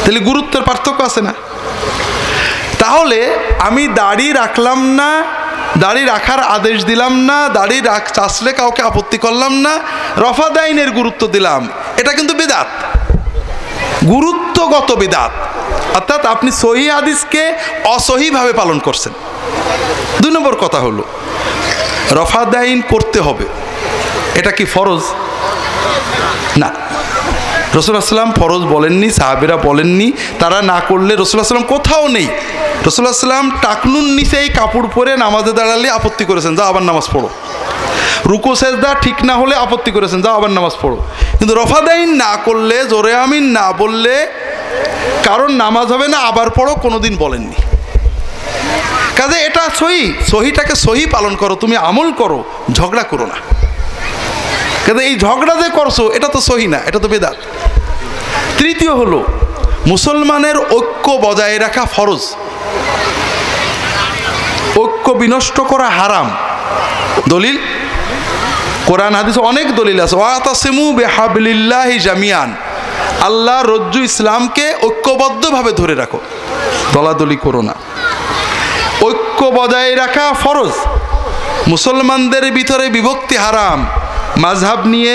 তাহলে গুরুত্বের পার্থক্য আছে না? তাহলে আমি দাড়ি রাখলাম না, দাড়ি রাখার আদেশ দিলাম না, দাড়ি চাষলে কাউকে আপত্তি করলাম না, রফাদাইনের গুরুত্ব দিলাম, এটা কিন্তু বিদআত, গুরুত্বগত বিদআত। অর্থাৎ আপনি সহিহ হাদিসকে অসহিভাবে পালন করছেন। 2 নম্বর কথা হলো রফাদাইন করতে হবে, এটা কি ফরজ? না, রাসূলুল্লাহ সাল্লাম ফরজ বলেননি, সাহাবীরা বলেননি। তারা না করলে রাসূলুল্লাহ সাল্লাম কোথাও নেই। রাসূলুল্লাহ সাল্লাম টাকনুন নিচেই কাপড় পরে নামাজে দাঁড়ালে আপত্তি করেছেন, যাও আবার নামাজ পড়ো। রুকু সেজদা ঠিক না হলে আপত্তি করেছেন, যাও আবার নামাজ পড়ো। কিন্তু রফাদাইন না করলে, জোরে আমিন না বললে কারণ নামাজ হবে না, আবার পড়ো, কোনোদিন বলেননি। কাজে এটা সহি, সহিটাকে সহি পালন করো, তুমি আমল করো, ঝগড়া করো না। কাজে এই ঝগড়া যে করছো এটা তো সহি না, এটা তো বিদআত। তৃতীয় হলো মুসলমানের ঐক্য বজায় রাখা ফরজ, ঐক্য বিনষ্ট করা হারাম। দলিল কোরআন হাদিসে অনেক দলিল আছে। ওয়াতাসিমু বিহাবলিল্লাহি জামিয়ান, আল্লাহ রজ্জু ইসলামকে ঐক্যবদ্ধভাবে ধরে রাখো, দলাদলি করো না। ঐক্য বজায় রাখা ফরজ। মুসলমানদের ভিতরে বিভক্তি হারাম। মাযহাব নিয়ে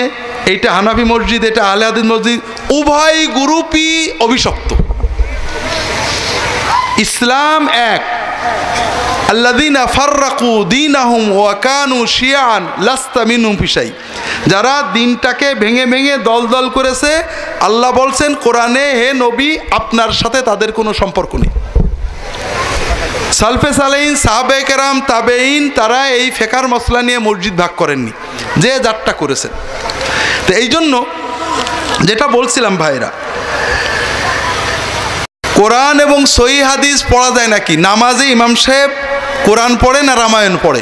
এইটা হানাফি মসজিদ, এটা আহলে হাদিস মসজিদ, উভয় গ্রুপই অভিশপ্ত। ইসলাম এক। আল্লাযীনা ফাররাকু দীনাহুম ওয়া কানু শিয়াআন লাস্তা মিনহুম ফি শাই। যারা দিনটাকে ভেঙে ভেঙে দল দল করেছে, আল্লাহ বলছেন কোরআনে, হে নবী আপনার সাথে তাদের কোনো সম্পর্ক নেই। সালফে সালেহিন, সাহাবে কেরাম, তাবেইন, তারা এই ফেকার মসলা নিয়ে মসজিদ ভাগ করেননি, যে যারটা করেছেন। তো এই জন্য যেটা বলছিলাম ভাইরা, কোরআন এবং সহিহ হাদিস পড়া যায় নাকি? নামাজে ইমাম সাহেব কোরআন পড়ে না রামায়ণ পড়ে?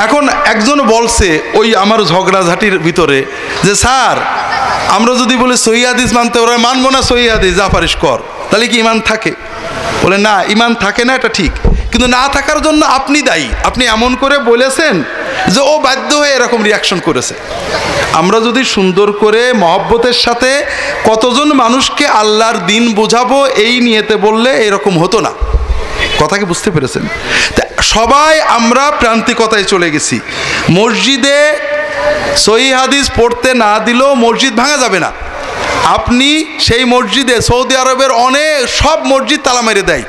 এখন একজন বলছে ওই আমার ঝগড়াঝাটির ভিতরে যে স্যার আমরা যদি বলি সহিহ হাদিস মানতে, ওরা মানবো না সহিহ হাদিস, যা পারিস কর, তাহলে কি ইমান থাকে? বলে না, ইমান থাকে না, এটা ঠিক, কিন্তু না থাকার জন্য আপনি দায়ী। আপনি এমন করে বলেছেন যে ও বাধ্য হয়ে এরকম রিয়াকশন করেছে। আমরা যদি সুন্দর করে মহব্বতের সাথে কতজন মানুষকে আল্লাহর দিন বোঝাবো এই নিয়েতে বললে এরকম হতো না। কথা কি বুঝতে পেরেছেন? সবাই আমরা প্রান্তিকতায় চলে গেছি। মসজিদে সহিহ হাদিস পড়তে না দিলেও মসজিদ ভাঙা যাবে না। আপনি সেই মসজিদে, সৌদি আরবের অনেক সব মসজিদ তালা মেরে দেয়,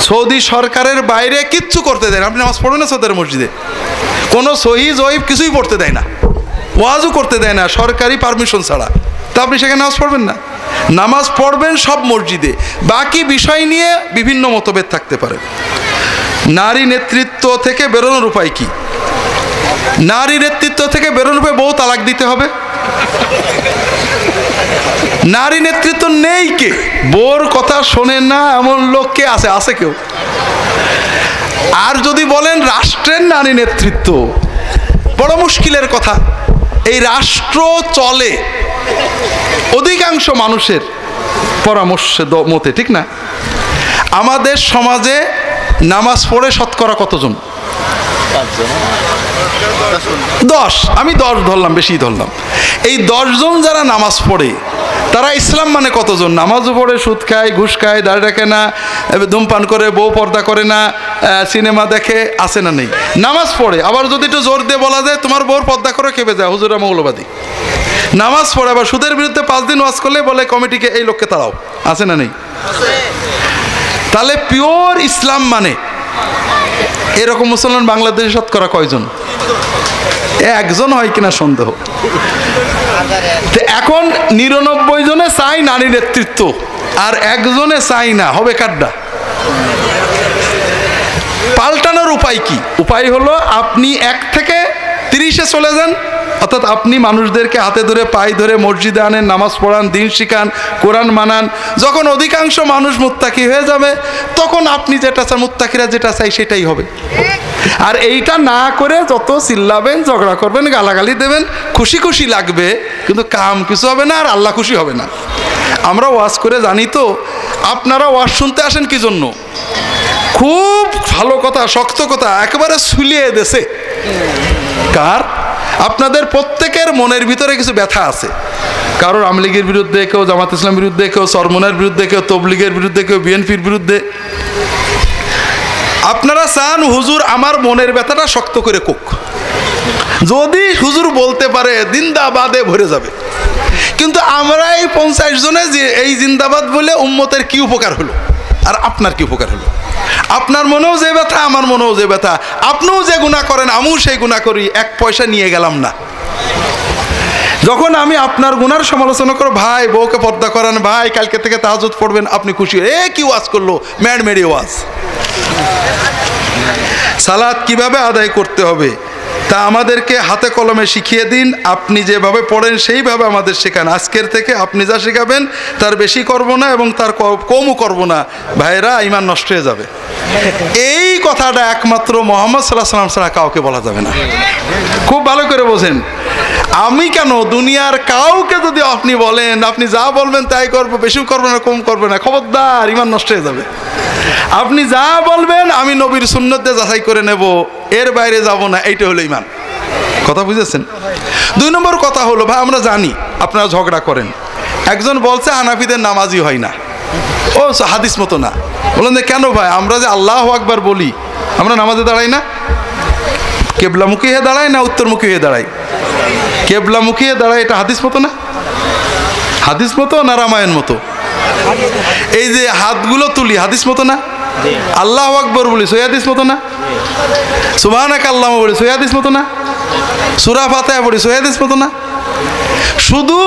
সৌদি সরকারের বাইরে কিচ্ছু করতে দেয় না। আপনি নামাজ পড়বেন না সৌদি মসজিদে, কোনো সহিহ জয়ীব কিছুই পড়তে দেয় না, ওয়াজও করতে দেয় না সরকারি পারমিশন ছাড়া। তা আপনি সেখানে নামাজ পড়বেন না? নামাজ পড়বেন সব মসজিদে। বাকি বিষয় নিয়ে বিভিন্ন মতভেদ থাকতে পারে। নারী নেতৃত্ব থেকে বেরোনোর উপায় কি? নারী নেতৃত্ব থেকে বেরোনোর উপায়, বউ তালাক দিতে হবে। নারী নেতৃত্ব নেই কে? বউর কথা শোনেন না এমন লোক কে আছে? আছে কেউ? আর যদি বলেন রাষ্ট্রের নারী নেতৃত্ব, বড় মুশকিলের কথা। এই রাষ্ট্র চলে অধিকাংশ মানুষের পরামর্শে মতে, ঠিক না? আমাদের সমাজে নামাজ পড়ে শতকরা কতজন? 10। আমি 10 ধরলাম, বেশি ধরলাম। এই 10 জন যারা নামাজ পড়ে, তারা ইসলাম মানে কতজন? নামাজও পড়ে, সুদ খায়, ঘুষ খায়, দাড়ি রাখে না, ধূমপান করে, বউ পর্দা করে না, সিনেমা দেখে, আছে না নেই? নামাজ পড়ে। আবার যদি একটু জোর দিয়ে বলা যায় তোমার বউর পর্দা করে, কেঁপে যায়, হুজুরা মৌলবাদী। নামাজ পড়ে। আবার সুদের বিরুদ্ধে 5 দিন ওয়াজ করলে বলে কমিটিকে এই লোককে তাড়াও, আছে না নেই? তাহলে পিওর ইসলাম মানে এরকম মুসলমান বাংলাদেশে শতকরা কয়জন? একজন হয় কিনা সন্দেহ। এখন 99 জনে চাই নারী নেতৃত্ব, আর একজনে চাই না, হবে কাড্ডা। পাল্টানোর উপায় কি? উপায় হলো আপনি 1 থেকে 30-এ চলে যান, অর্থাৎ আপনি মানুষদেরকে হাতে ধরে পায়ে ধরে মসজিদে আনেন, নামাজ পড়ান, দিন শিখান, কোরআন মানান। যখন অধিকাংশ মানুষ মুত্তাকি হয়ে যাবে তখন আপনি যেটা চান, মুত্তাকিরা যেটা চাই সেটাই হবে। আর এইটা না করে যত চিল্লাবেন, ঝগড়া করবেন, গালাগালি দেবেন, খুশি খুশি লাগবে, কিন্তু কাম কিছু হবে না, আর আল্লাহ খুশি হবে না। আমরা ওয়াজ করে জানি তো, আপনারা ওয়াজ শুনতে আসেন কি জন্য? খুব ভালো কথা, শক্ত কথা একেবারে সুলিয়ে দেশে কার? আপনাদের প্রত্যেকের মনের ভিতরে কিছু ব্যথা আছে। কারোর আওয়ামী লীগের বিরুদ্ধে, কেউ জামাত ইসলামের বিরুদ্ধে, কেউ চরমনের বিরুদ্ধে, কেউ তবলিগের বিরুদ্ধে, কেউ বিএনপির বিরুদ্ধে। আপনারা চান হুজুর আমার মনের ব্যথাটা শক্ত করে কোক। যদি হুজুর বলতে পারে জিন্দাবাদে ভরে যাবে। কিন্তু আমরা এই 50 জনে যে এই জিন্দাবাদ বলে উম্মতের কি উপকার হলো, আর আপনার কি উপকার হলো? আপনার মনেও যে ব্যথা, আমার মনেও যে ব্যথা, আপনিও যে গুনাহ করেন আমিও সেই গুনাহ করি, এক পয়সা নিয়ে গেলাম না। যখন আমি আপনার গুনার সমালোচনা করো, ভাই বউকে পর্দা করান, ভাই কালকে থেকে তাহাজ্জুদ পড়বেন, আপনি খুশি, কি ওয়াজ করলো, ম্যাড মেরি ওয়াজ। সালাত কিভাবে আদায় করতে হবে তা আমাদেরকে হাতে কলমে শিখিয়ে দিন। আপনি যেভাবে পড়েন সেইভাবে আমাদের শেখান। আজকের থেকে আপনি যা শেখাবেন তার বেশি করব না এবং তার কমও করব না। ভাইরা, ঈমান নষ্ট হয়ে যাবে। এই কথাটা একমাত্র মুহাম্মদ সাল্লাল্লাহু আলাইহি ওয়াসাল্লাম ছাড়া কাউকে বলা যাবে না। খুব ভালো করে বোঝেন। আমি কেন, দুনিয়ার কাউকে যদি আপনি বলেন আপনি যা বলবেন তাই করবো, বেশি করবে না, কম করবে না, খবরদার, ঈমান নষ্ট হয়ে যাবে। আপনি যা বলবেন আমি নবীর সুন্নত দিয়ে যাচাই করে নেব, এর বাইরে যাব না, এইটা হলো ঈমান। কথা বুঝেছেন? 2 নম্বর কথা হলো, ভাই আমরা জানি আপনারা ঝগড়া করেন। একজন বলছে হানাফিদের নামাজই হয় না, ও হাদিস মতো না। বলেন যে কেন ভাই, আমরা যে আল্লাহু আকবার বলি, আমরা নামাজে দাঁড়াই না? কেবলামুখী হয়ে দাঁড়াই না উত্তরমুখী হয়ে দাঁড়াই? কেবলামুখী হয়ে দাঁড়াই, এটা হাদিস মতো না? হাদিস মতো না রামায়ণ মতো? এই যে হাতগুলো তুলি, হাদিস মতো না? আল্লাহু আকবার বলি, সহি হাদিস মতো না? সুবহানাক আল্লাহুম্মা বলি, সহি হাদিস মতো না? সূরা ফাতিহা পড়ি, সহি হাদিস মতো না? শুধু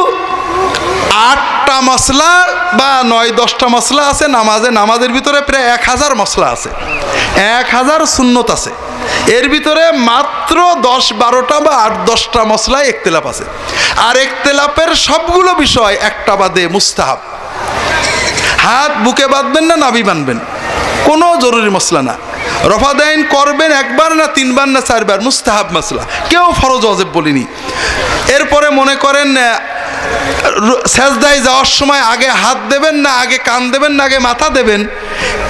8টা মশলা বা 9-10টা মশলা আছে নামাজে। নামাজের ভিতরে প্রায় 1000 মশলা আছে, 1000 সুন্নত আছে। এর ভিতরে মাত্র 10-12টা বা 8-10টা মশলায় ইখতিলাফ আছে। আর ইখতিলাফের সবগুলো বিষয় একটা বাদে মুস্তাহাব। হাত বুকে বাঁধবেন না নাভি বাঁধবেন, কোনো জরুরি মশলা না। রফাদাইন করবেন 1বার না 3বার না 4বার, মুস্তাহাব মশলা, কেউ ফরজ ওয়াজিব বলিনি। এরপরে মনে করেন সেজদায় যাওয়ার সময় আগে হাত দেবেন না আগে কান দেবেন না আগে মাথা দেবেন,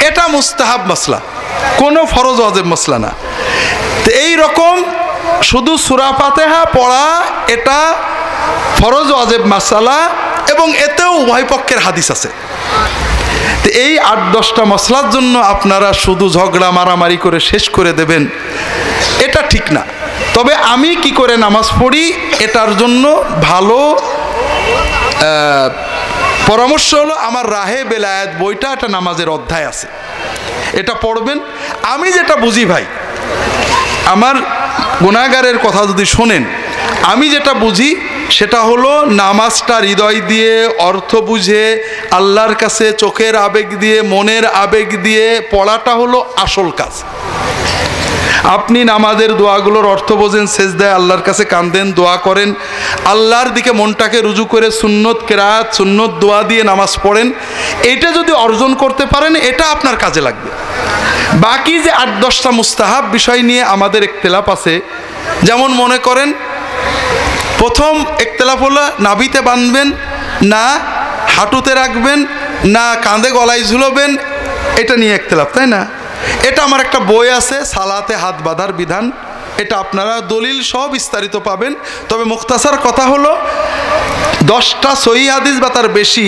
এটা মুস্তাহাব মশলা, কোনো ফরজ ওয়াজিব মশলা না। তো এই রকম শুধু সূরা ফাতিহা পড়া এটা ফরজ ওয়াজিব মাসালা, এবং এতেও উভয় পক্ষের হাদিস আছে। তো এই 8-10টা মশলার জন্য আপনারা শুধু ঝগড়া মারামারি করে শেষ করে দেবেন, এটা ঠিক না। তবে আমি কি করে নামাজ পড়ি এটার জন্য ভালো পরামর্শ হলো আমার রাহে বেলায়েত বইটা, একটা নামাজের অধ্যায় আছে, এটা পড়বেন। আমি যেটা বুঝি ভাই, আমার গুনাহগারের কথা যদি শোনেন, আমি যেটা বুঝি সেটা হলো নামাজটা হৃদয় দিয়ে অর্থ বুঝে আল্লাহর কাছে চোখের আবেগ দিয়ে মনের আবেগ দিয়ে পড়াটা হলো আসল কাজ। আপনি নামাজের দোয়াগুলোর অর্থ বোঝেন, সেজদায় আল্লাহর কাছে কাঁদেন, দোয়া করেন, আল্লাহর দিকে মনটাকে রুজু করে সুন্নত কেরাত সুন্নত দোয়া দিয়ে নামাজ পড়েন, এটা যদি অর্জন করতে পারেন এটা আপনার কাজে লাগবে। বাকি যে 8-10টা মুস্তাহাব বিষয় নিয়ে আমাদের ইখতিলাফ আছে, যেমন মনে করেন প্রথম ইখতিলাফ হলো নাভিতে বাঁধবেন না হাঁটুতে রাখবেন না কাঁধে গলায় ঝুলবেন, এটা নিয়ে ইখতিলাফ, তাই না? এটা আমার একটা বই আছে, সালাতে হাত বাঁধার বিধান, এটা আপনারা দলিল সহ বিস্তারিত পাবেন। তবে মুখতাসার কথা হলো 10টা সহিহ হাদিস বা তার বেশি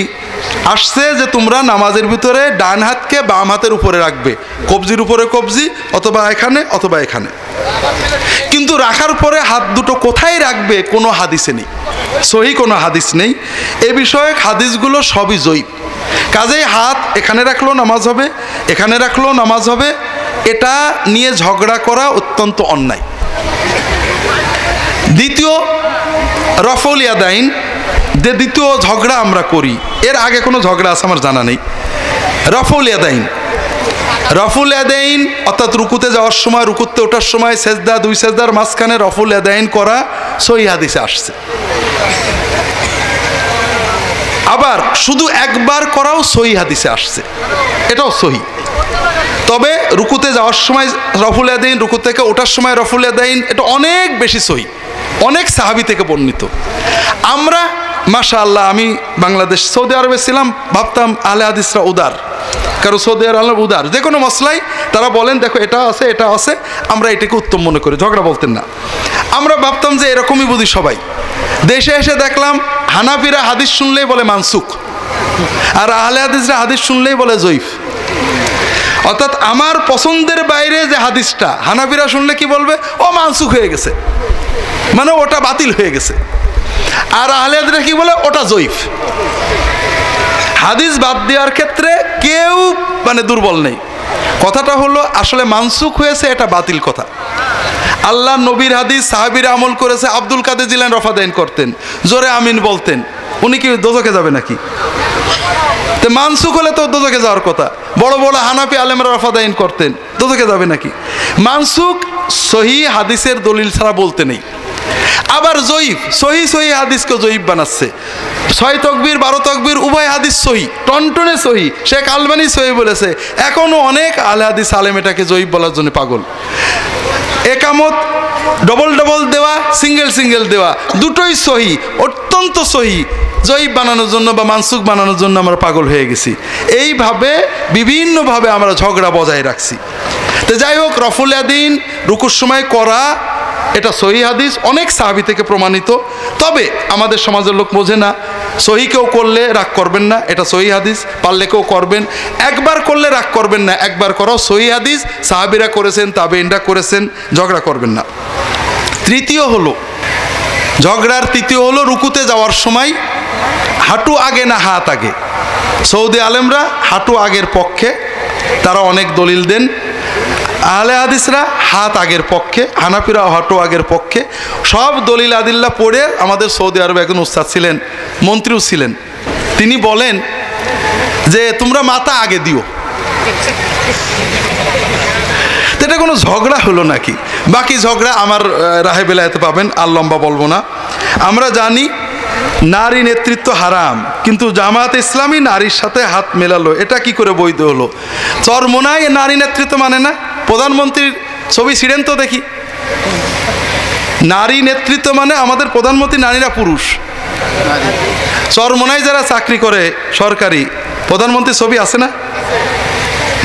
আসছে যে তোমরা নামাজের ভিতরে ডান হাতকে বাম হাতের উপরে রাখবে, কবজির উপরে কবজি, অথবা এখানে অথবা এখানে। কিন্তু রাখার পরে হাত দুটো কোথায় রাখবে কোনো হাদিসে নেই, সহিহ কোনো হাদিস নেই। এ বিষয়ে হাদিসগুলো সবই জয়ীফ। কাজেই হাত এখানে রাখলেও নামাজ হবে, এখানে রাখলেও নামাজ হবে, এটা নিয়ে ঝগড়া করা অত্যন্ত অন্যায়। দ্বিতীয় রফউল ইয়াদাইন, যে দ্বিতীয় ঝগড়া আমরা করি, এর আগে কোনো ঝগড়া আছে আমার জানা নেই। রফউল ইয়াদাইন রফুল ইয়াদাইন অর্থাৎ রুকুতে যাওয়ার সময়, রুকুতে ওঠার সময় সেজদা, দুই সেজদার মাঝখানে রফুল ইয়াদাইন করা সহিহ হাদিসে আসছে। আবার শুধু একবার করাও সহিহ হাদিসে আসছে, এটাও সহিহ। তবে রুকুতে যাওয়ার সময় রফুল ইয়াদাইন, রুকু থেকে ওঠার সময় রফুল ইয়াদাইন, এটা অনেক বেশি সহিহ, অনেক সাহাবী থেকে বর্ণিত। আমরা মাশাআল্লাহ, আমি বাংলাদেশ সৌদি আরবে ছিলাম, ভাবতাম আহলে হাদিসরা উদার, কারণ সৌদি আরব উদার, যে কোনো মশলাই তারা বলেন দেখো এটা আছে এটা আছে, আমরা এটাকে উত্তম মনে করি, ঝগড়া বলতেন না। আমরা ভাবতাম যে এরকমই বুঝি সবাই। দেশে এসে দেখলাম হানাফিরা হাদিস শুনলেই বলে মানসুখ, আর আহলে হাদিসরা হাদিস শুনলেই বলে জয়ীফ। অর্থাৎ আমার পছন্দের বাইরে যে হাদিসটা হানাফিরা শুনলে কি বলবে, ও মানসুখ হয়ে গেছে, মানে ওটা বাতিল হয়ে গেছে। আর আহলে হাদিসরা কি বলে, ওটা জয়ীফ। হাদিস বাদ দেওয়ার ক্ষেত্রে কেউ মানে দুর্বল নেই। কথাটা হলো আসলে মানসুখ হয়েছে, এটা বাতিল কথা। আল্লাহ নবীর হাদিস সাহাবীরা আমল করেছে। আব্দুল কাদের জিলানী রফাদাইন করতেন, জোরে আমিন বলতেন, উনি কি দোজখে যাবে নাকি? তো মানসুখ হলে তো দোজখে যাওয়ার কথা। বড় বড় হানাফি আলেমরা রফাদাইন করতেন, দোজখে যাবে নাকি? মানসুখ সহিহ হাদিসের দলিল ছাড়া বলতে নেই। আবার জয়ীফ, সহি হাদিসকে জয়ীফ বানাচ্ছে। 6 তকবীর 12 তকবীর উভয় হাদিস সহি, টনটনে সহি। শেখ আলবানী সহি বলেছে, এখনো অনেক আলে হাদিস আলেম এটাকে জয়ীফ বলার জন্য পাগল। একামত ডবল ডবল দেওয়া, সিঙ্গেল সিঙ্গেল দেওয়া, দুটোই সহি, অত্যন্ত সহি। জয়ীফ বানানোর জন্য বা মানসুখ বানানোর জন্য আমরা পাগল হয়ে গেছি। এইভাবে বিভিন্নভাবে আমরা ঝগড়া বজায় রাখছি। তো যাই হোক, রফুল ইয়াদাইন রুকুর সময় করা এটা সহিহ হাদিস, অনেক সাহাবী থেকে প্রমাণিত। তবে আমাদের সমাজের লোক বোঝে না, সহি কেউ করলে রাগ করবেন না, এটা সহিহ হাদিস, পারলে কেউ করবেন। একবার করলে রাগ করবেন না, একবার করাও সহিহ হাদিস, সাহাবীরা করেছেন, তাবেঈনরা করেছেন, ঝগড়া করবেন না। তৃতীয় হলো ঝগড়ার তৃতীয় হলো রুকুতে যাওয়ার সময় হাঁটু আগে না হাত আগে। সৌদি আলেমরা হাঁটু আগের পক্ষে, তারা অনেক দলিল দেন। আহলে হাদিসরা হাত আগের পক্ষে, হানাফিরাও হাঁটু আগের পক্ষে। সব দলিল আদিল্লা পড়ে আমাদের সৌদি আরবে একজন উস্তাদ ছিলেন, মন্ত্রীও ছিলেন, তিনি বলেন যে তোমরা মাথা আগে দিও। এটা কোনো ঝগড়া হলো নাকি? বাকি ঝগড়া আমার রাহে বেলায়েতে পাবেন, আর লম্বা বলবো না। আমরা জানি নারী নেতৃত্ব হারাম, কিন্তু জামাত ইসলামী নারীর সাথে হাত মেলালো, এটা কি করে বৈধ হলো? চরমোনায় নারী নেতৃত্ব মানে না? প্রধানমন্ত্রীর ছবি ছিঁড়েন তো দেখি। নারী নেতৃত্ব মানে আমাদের প্রধানমন্ত্রী নারীরা পুরুষ। চরমোনায় যারা চাকরি করে সরকারি, প্রধানমন্ত্রীর ছবি আছে না?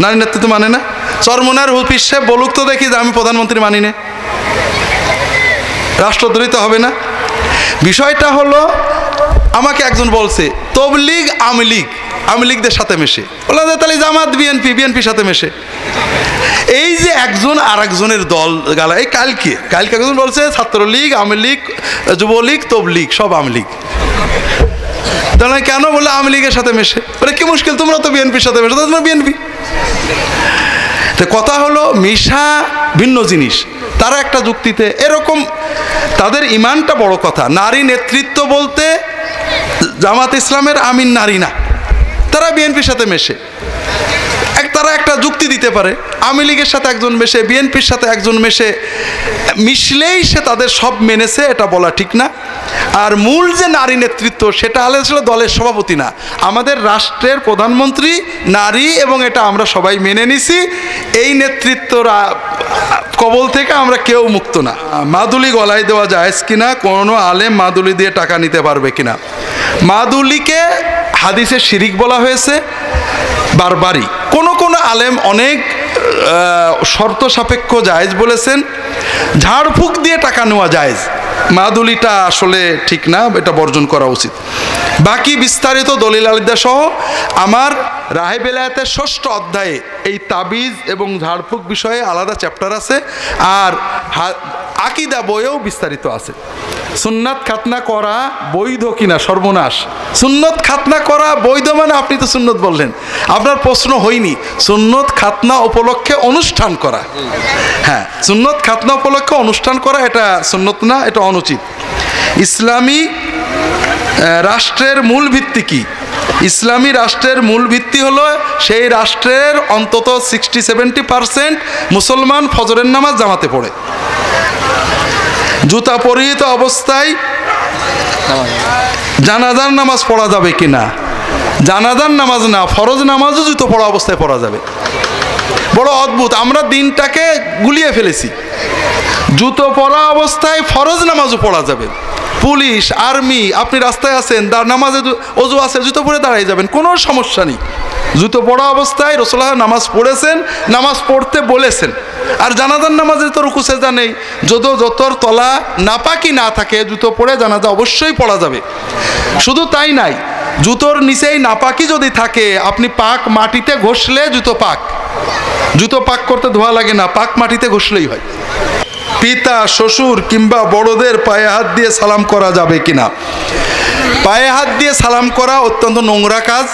নারী নেতৃত্ব মানে না? চরমোনার হুফিজ সাহেব বলুক তো দেখি যে আমি প্রধানমন্ত্রী মানি না, রাষ্ট্রদ্রোহী তো হবে না? বিষয়টা হলো, আমাকে একজন বলছে তবলিগ আওয়ামী লীগদের সাথে মেশে, বলা যায় তাহলে জামাত বিএনপির সাথে মেশে। এই যে একজন আর একজনের দল গালা, এই কালকে একজন বলছে ছাত্রলীগ, আওয়ামী লীগ, যুবলীগ, তবলিগ সব আওয়ামী লীগ। তাহলে কেন বলে আওয়ামী লীগের সাথে মেশে? বলে কি মুশকিল, তোমরা তো বিএনপির সাথে মেশো, তোমরা বিএনপি। তো কথা হলো মিশা ভিন্ন জিনিস। তারা একটা যুক্তিতে এরকম, তাদের ইমানটা বড় কথা। নারী নেতৃত্ব বলতে জামাত ইসলামের আমিন নারী না, তারা বিএনপির সাথে মেশে। তারা একটা যুক্তি দিতে পারে, আওয়ামী লীগের সাথে একজন মেশে, বিএনপির সাথে একজন মেশে, মিশলেই সে তাদের সব মেনেছে, এটা বলা ঠিক না। আর মূল যে নারী নেতৃত্ব, সেটা আসলে দলের সভাপতি না, আমাদের রাষ্ট্রের প্রধানমন্ত্রী নারী, এবং এটা আমরা সবাই মেনে নিছি। এই নেতৃত্বরা কবল থেকে আমরা কেউ মুক্ত না। মাদুলি গলায় দেওয়া জায়েজ কিনা, কোনো আলেম মাদুলি দিয়ে টাকা নিতে পারবে কিনা? মাদুলিকে হাদিসে শিরিক বলা হয়েছে বারবারই। কোন আলেম অনেক শর্ত সাপেক্ষ জায়েজ বলেছেন। ঝাড়ফুঁক দিয়ে টাকা নেওয়া জায়েজ, মাদুলিটা আসলে ঠিক না, এটা বর্জন করা উচিত। বাকি বিস্তারিত দলিল আলিদা সহ আমার রাহে বেলায়েতের 6ষ্ঠ অধ্যায়ে এই তাবিজ এবং ঝাড়ফুঁক বিষয়ে আলাদা চ্যাপ্টার আছে, আর আকীদা বইয়েও বিস্তারিত আছে। সুন্নাত খাতনা করা বৈধ কিনা? সর্বনাশ! সুন্নত খাতনা করা বৈধ মানে আপনি তো সুন্নত বললেন, আপনার প্রশ্ন হয়নি। সুন্নত খাতনা উপলক্ষে অনুষ্ঠান করা, হ্যাঁ, সুন্নত খাতনা উপলক্ষে অনুষ্ঠান করা এটা সুন্নত না, এটা অনুচিত। ইসলামী রাষ্ট্রের মূল ভিত্তি কি? ইসলামী রাষ্ট্রের মূল ভিত্তি হলো সেই রাষ্ট্রের অন্তত 60-70% মুসলমান ফজরের নামাজ জামাতে পড়ে। জুতা পরিহিত অবস্থায় জানাজার নামাজ পড়া যাবে কিনা? জানাজার নামাজ না, ফরজ নামাজও জুতো পড়া অবস্থায় পড়া যাবে। বড় অদ্ভুত, আমরা দিনটাকে গুলিয়ে ফেলেছি। জুতো পরা অবস্থায় ফরজ নামাজও পড়া যাবে। পুলিশ, আর্মি, আপনি রাস্তায় আছেন, নামাজে অজু আছে, জুতো পরে দাঁড়িয়ে যাবেন, কোনো সমস্যা নেই। জুতো পরা অবস্থায় রাসূলুল্লাহ নামাজ পড়েছেন, নামাজ পড়তে বলেছেন। আর জানাজার নামাজে তো রুকু সেজদা নেই। যতর তলা নাপাকি না থাকে, জুতো পরে জানাজা অবশ্যই পড়া যাবে। শুধু তাই নাই, জুতোর নিচেই নাপাকি যদি থাকে, আপনি পাক মাটিতে ঘষলে জুতো পাক। জুতো পাক করতে ধোয়া লাগে না, পাক মাটিতে ঘষলেই হয়। পিতা, শ্বশুর কিংবা বড়দের পায়ে হাত দিয়ে সালাম করা যাবে কিনা? পায়ে হাত দিয়ে সালাম করা অত্যন্ত নোংরা কাজ।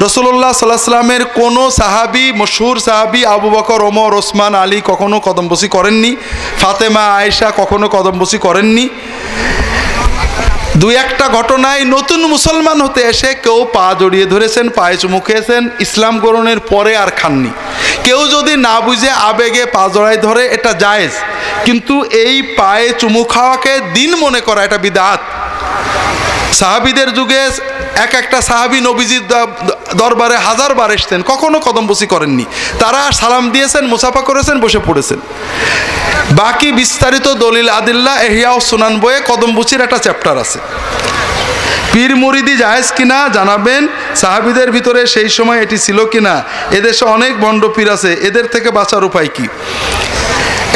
রাসূলুল্লাহ সাল্লাল্লাহু আলাইহি ওয়াসাল্লামের কোনো সাহাবী, মশহুর সাহাবী আবু বকর, ওমর, ওসমান, আলী কখনো কদমবুসি করেননি। ফাতেমা, আয়েশা কখনো কদমবুসি করেননি। দুই একটা ঘটনায় নতুন মুসলমান হতে এসে কেউ পা জড়িয়ে ধরেছেন, পায়ে চুমু খেয়েছেন, ইসলাম গ্রহণের পরে আর খাননি। কেউ যদি না বুঝে আবেগে পা জড়ায় ধরে, এটা জায়েজ, কিন্তু এই পায়ে চুমু খাওয়াকে দিন মনে করা এটা বিদআত। সাহাবীদের যুগে একটা সাহাবী নবীজির দরবারে 1000 বার এসেছেন, কখনো কদমবুসি করেননি। তারা সালাম দিয়েছেন, মুসাফা করেছেন, বসে পড়েছেন। বাকি বিস্তারিত দলিল আদিল্লা ইহয়া ও সুনান বইয়ে কদমবুসির একটা চ্যাপ্টার আছে। পীর মুরিদি জায়েজ কিনা জানাবেন। সাহাবীদের ভিতরে সেই সময় এটি ছিল কিনা? এদেশে অনেক ভণ্ড পীর আছে, এদের থেকে বাঁচার উপায় কি?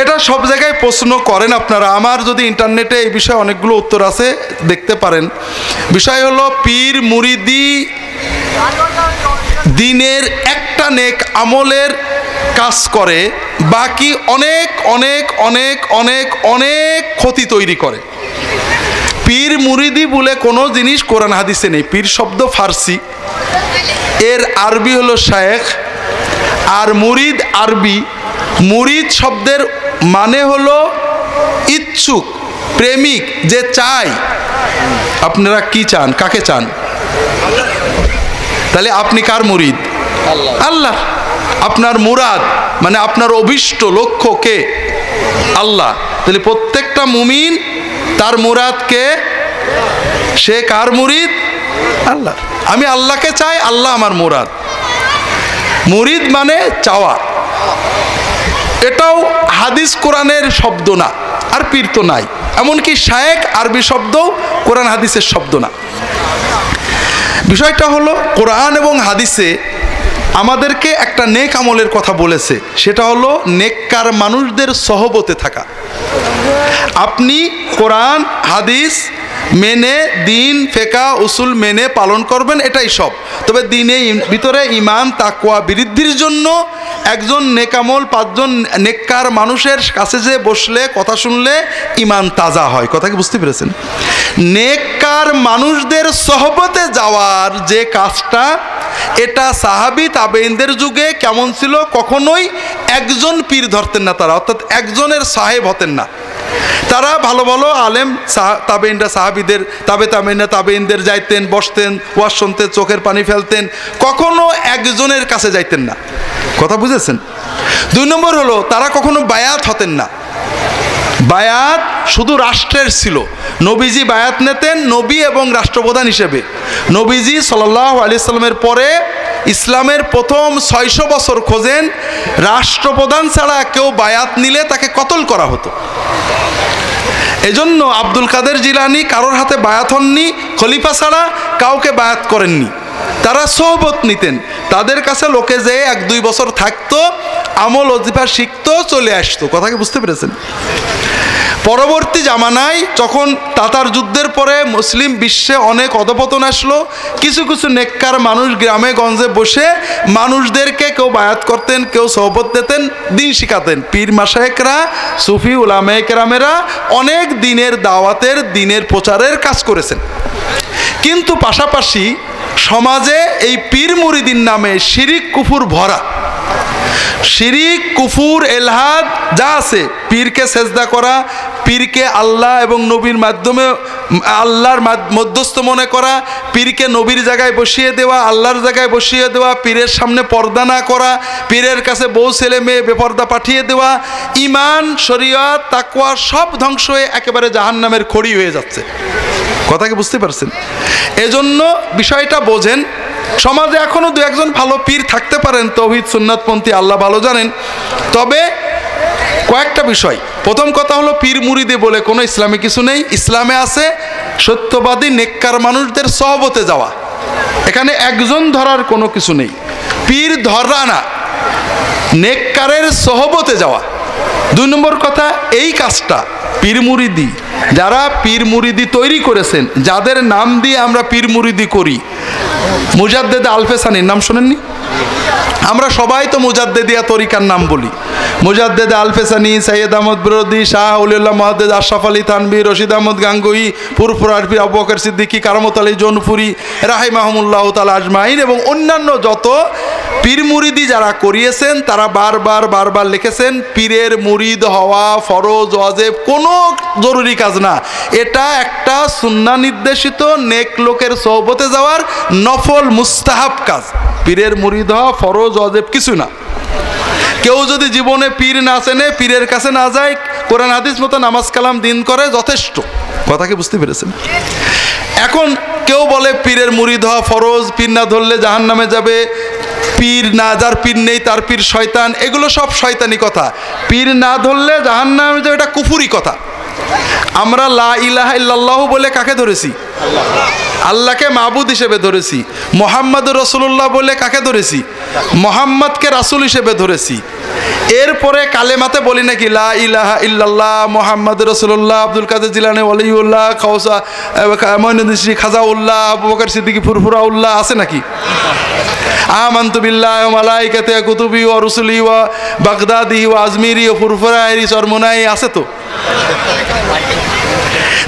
এটা সব জায়গায় প্রশ্ন করেন আপনারা। আমার যদি ইন্টারনেটে এই বিষয়ে অনেকগুলো উত্তর আছে, দেখতে পারেন। বিষয় হলো, পীর মুরিদি দিনের একটা নেক আমলের কাজ করে, বাকি অনেক অনেক অনেক অনেক অনেক ক্ষতি তৈরি করে। পীর মুরিদি বলে কোনো জিনিস কোরআন হাদিসে নেই। পীর শব্দ ফার্সি, এর আরবি হলো শায়েখ, আর মুরিদ আরবি। মুরিদ শব্দের মানে হলো ইচ্ছুক, প্রেমিক, যে চায়। আপনারা কি চান? কাকে চান? তাহলে আপনি কার মুরিদ? আল্লাহ। আপনার মুরাদ মানে আপনার অভিষ্ট লক্ষ্য কে? আল্লাহ। তাহলে প্রত্যেকটা মুমিন তার মুরাদ কে? সে কার মুরিদ? আল্লাহ। আমি আল্লাহকে চাই, আল্লাহ আমার মুরাদ। মুরিদ মানে চাওয়া। এটাও হাদিস কোরআনের শব্দ না, আর পীর তো নাই। এমনকি শায়েখ আরবি শব্দ, কোরআন হাদিসের শব্দ না। বিষয়টা হলো, কোরআন এবং হাদিসে আমাদেরকে একটা নেক আমলের কথা বলেছে, সেটা হলো নেককার মানুষদের সহবতে থাকা। আপনি কোরআন হাদিস মেনে, দিন ফেকা উসুল মেনে পালন করবেন, এটাই সব। তবে দিনে ভিতরে ইমান তাকওয়া বৃদ্ধির জন্য একজন নেকামল 5 জন নেককার মানুষের কাছে যে বসলে, কথা শুনলে ইমান তাজা হয়। কথা কি বুঝতে পেরেছেন? নেককার মানুষদের সহবতে যাওয়ার যে কাজটা, এটা সাহাবী তাবেঈনদের যুগে কেমন ছিল? কখনোই একজন পীর ধরতেন না তারা, অর্থাৎ একজনের সাহেব হতেন না। তারা ভালো ভালো আলেম তাবেঈনরা, সাহাবীদের তাবেঈনরা তাবেঈনদের যাইতেন, বসতেন, ওয়াজ শুনতেন, চোখের পানি ফেলতেন, কখনো একজনের কাছে যাইতেন না। কথা বুঝেছেন? 2 নম্বর হলো, তারা কখনো বায়াত হতেন না। বায়াত শুধু রাষ্ট্রের ছিল। নবীজি বায়াত নিতেন নবী এবং রাষ্ট্রপ্রধান হিসেবে। নবীজি সাল্লাল্লাহু আলাইহি সাল্লামের পরে ইসলামের প্রথম 600 বছর খোঁজেন, রাষ্ট্রপ্রধান ছাড়া কেউ বায়াত নিলে তাকে কতল করা হতো। এজন্য আব্দুল কাদের জিলানী কারোর হাতে বায়াত হননি, খলিফা ছাড়া কাউকে বায়াত করেননি। তারা সোহবত নিতেন, তাদের কাছে লোকে যেয়ে 1-2 বছর থাকতো, আমল ওজিফা শিখতো, চলে আসতো। কথা কি বুঝতে পেরেছেন? পরবর্তী জামানায় যখন তাতার যুদ্ধের পরে মুসলিম বিশ্বে অনেক অধপতন আসলো, কিছু কিছু নেককার মানুষ গ্রামে গঞ্জে বসে মানুষদেরকে কেউ বায়াত করতেন, কেউ সোহবত দিতেন, দিন শিখাতেন। পীর মাশায়েখরা, সুফি উলামায়ে কেরামেরা অনেক দিনের দাওয়াতের, দিনের প্রচারের কাজ করেছেন। কিন্তু পাশাপাশি সমাজে এই পীর মুরিদিন নামে শিরিক কুফুর ভরা। শিরিক কুফুর এলহাদ যা আছে, পীরকে সেজদা করা, পীরকে আল্লাহ এবং নবীর মাধ্যমে আল্লাহর মধ্যস্থ মনে করা, পীরকে নবীর জায়গায় বসিয়ে দেওয়া, আল্লাহর জায়গায় বসিয়ে দেওয়া, পীরের সামনে পর্দা না করা, পীরের কাছে বউ ছেলে মেয়ে বেপর্দা পাঠিয়ে দেওয়া, ঈমান শরীয়ত তাকওয়া সব ধ্বংস হয়ে একেবারে জাহান্নামের খড়ি হয়ে যাচ্ছে। কথা কি বুঝতে পারছেন? এজন্য বিষয়টা বোঝেন। সমাজে এখনো দু একজন ভালো পীর থাকতে পারেন, তৌহিদ সুন্নাতপন্থী, আল্লাহ ভালো জানেন। তবে কয়েকটা বিষয়। প্রথম কথা হলো, পীর মুরিদি বলে কোনো ইসলামে কিছু নেই। ইসলামে আছে সত্যবাদী নেককার মানুষদের সহবতে যাওয়া। এখানে একজন ধরার কোনো কিছু নেই, পীর ধরা না, নেককারের সহবতে যাওয়া। 2 নম্বর কথা, এই কাজটা পীর মুরিদি, যারা পীর মুরিদি তৈরি করেছেন, যাদের নাম দিয়ে আমরা পীর মুরিদি করি, মুজাদ্দেদ আলফেসানির নাম শোনেননি? আমরা সবাই তো মুজাদ্দেদিয়া তরিকার নাম বলি। মুজাদ্দেদ আলফেসানি, সৈয়দ আহমদ বিরোধী, শাহ উলিউল্লাহ মুহাদ্দিস আশরাফ আলী থানভী, রশিদ আহমদ গাঙ্গুহি, ফুরফুরার পীর আবু বকর সিদ্দিকী, কারামত আলী জৌনপুরি রাহিমাহুমুল্লাহ তাআলা আজমাইন এবং অন্যান্য যত পীর মুরিদি যারা করিয়েছেন, তারা বারবার লিখেছেন, পীরের মুরিদ হওয়া ফরজ ওয়াজিব কোনো জরুরি কাজ না, এটা একটা সুন্নাহ নির্দেশিত নেক লোকের সোহবতে যাওয়ার নফল মুস্তাহাব কাজ। পীরের মুরিদ হওয়া ফরজ ওয়াজিব কিছু না। কেউ যদি জীবনে পীর না চেনে, পীরের কাছে না যায়, কোরআন হাদিস মতো নামাজ কালাম দিন করে, যথেষ্ট। কথা কি বুঝতে পেরেছেন? এখন কেউ বলে পীরের মুরিদ হওয়া ফরজ, পীর না ধরলে জাহান্নামে যাবে, পীর না, যার পীর নেই তার পীর শয়তান, এগুলো সব শয়তানি কথা। পীর না ধরলে জাহান্নামে যাবে, এটা কুফুরি কথা। আমরা লা ইলাহা ইল্লাল্লাহু বলে কাকে ধরেছি? আল্লাহকে মাবুদ হিসেবে ধরেছি। মুহাম্মাদুর রাসূলুল্লাহ বলে কাকে ধরেছি? মুহাম্মদকে রাসূল হিসেবে ধরেছি। এরপরে কালেমাতে বলি নাকি লা ইলাহা ইল্লাল্লাহ মুহাম্মাদুর রাসূলুল্লাহ, আব্দুল কাদের জিলানী ওয়ালিউল্লাহ, খাওসা মঈনুদ্দিন খাজাউল্লাহ, আবু বকর সিদ্দিকী ফুরফুরাউল্লাহ, আছে নাকি? আমানতু বিল্লাহি ওয়া মালাইকাতিহি ওয়া কুতুবিহি ওয়া রুসুলিহি ওয়া বাগদাদিহি ওয়া আজমিরি ওয়া ফুরফুরাইহি চরমোনাই, আছে তো?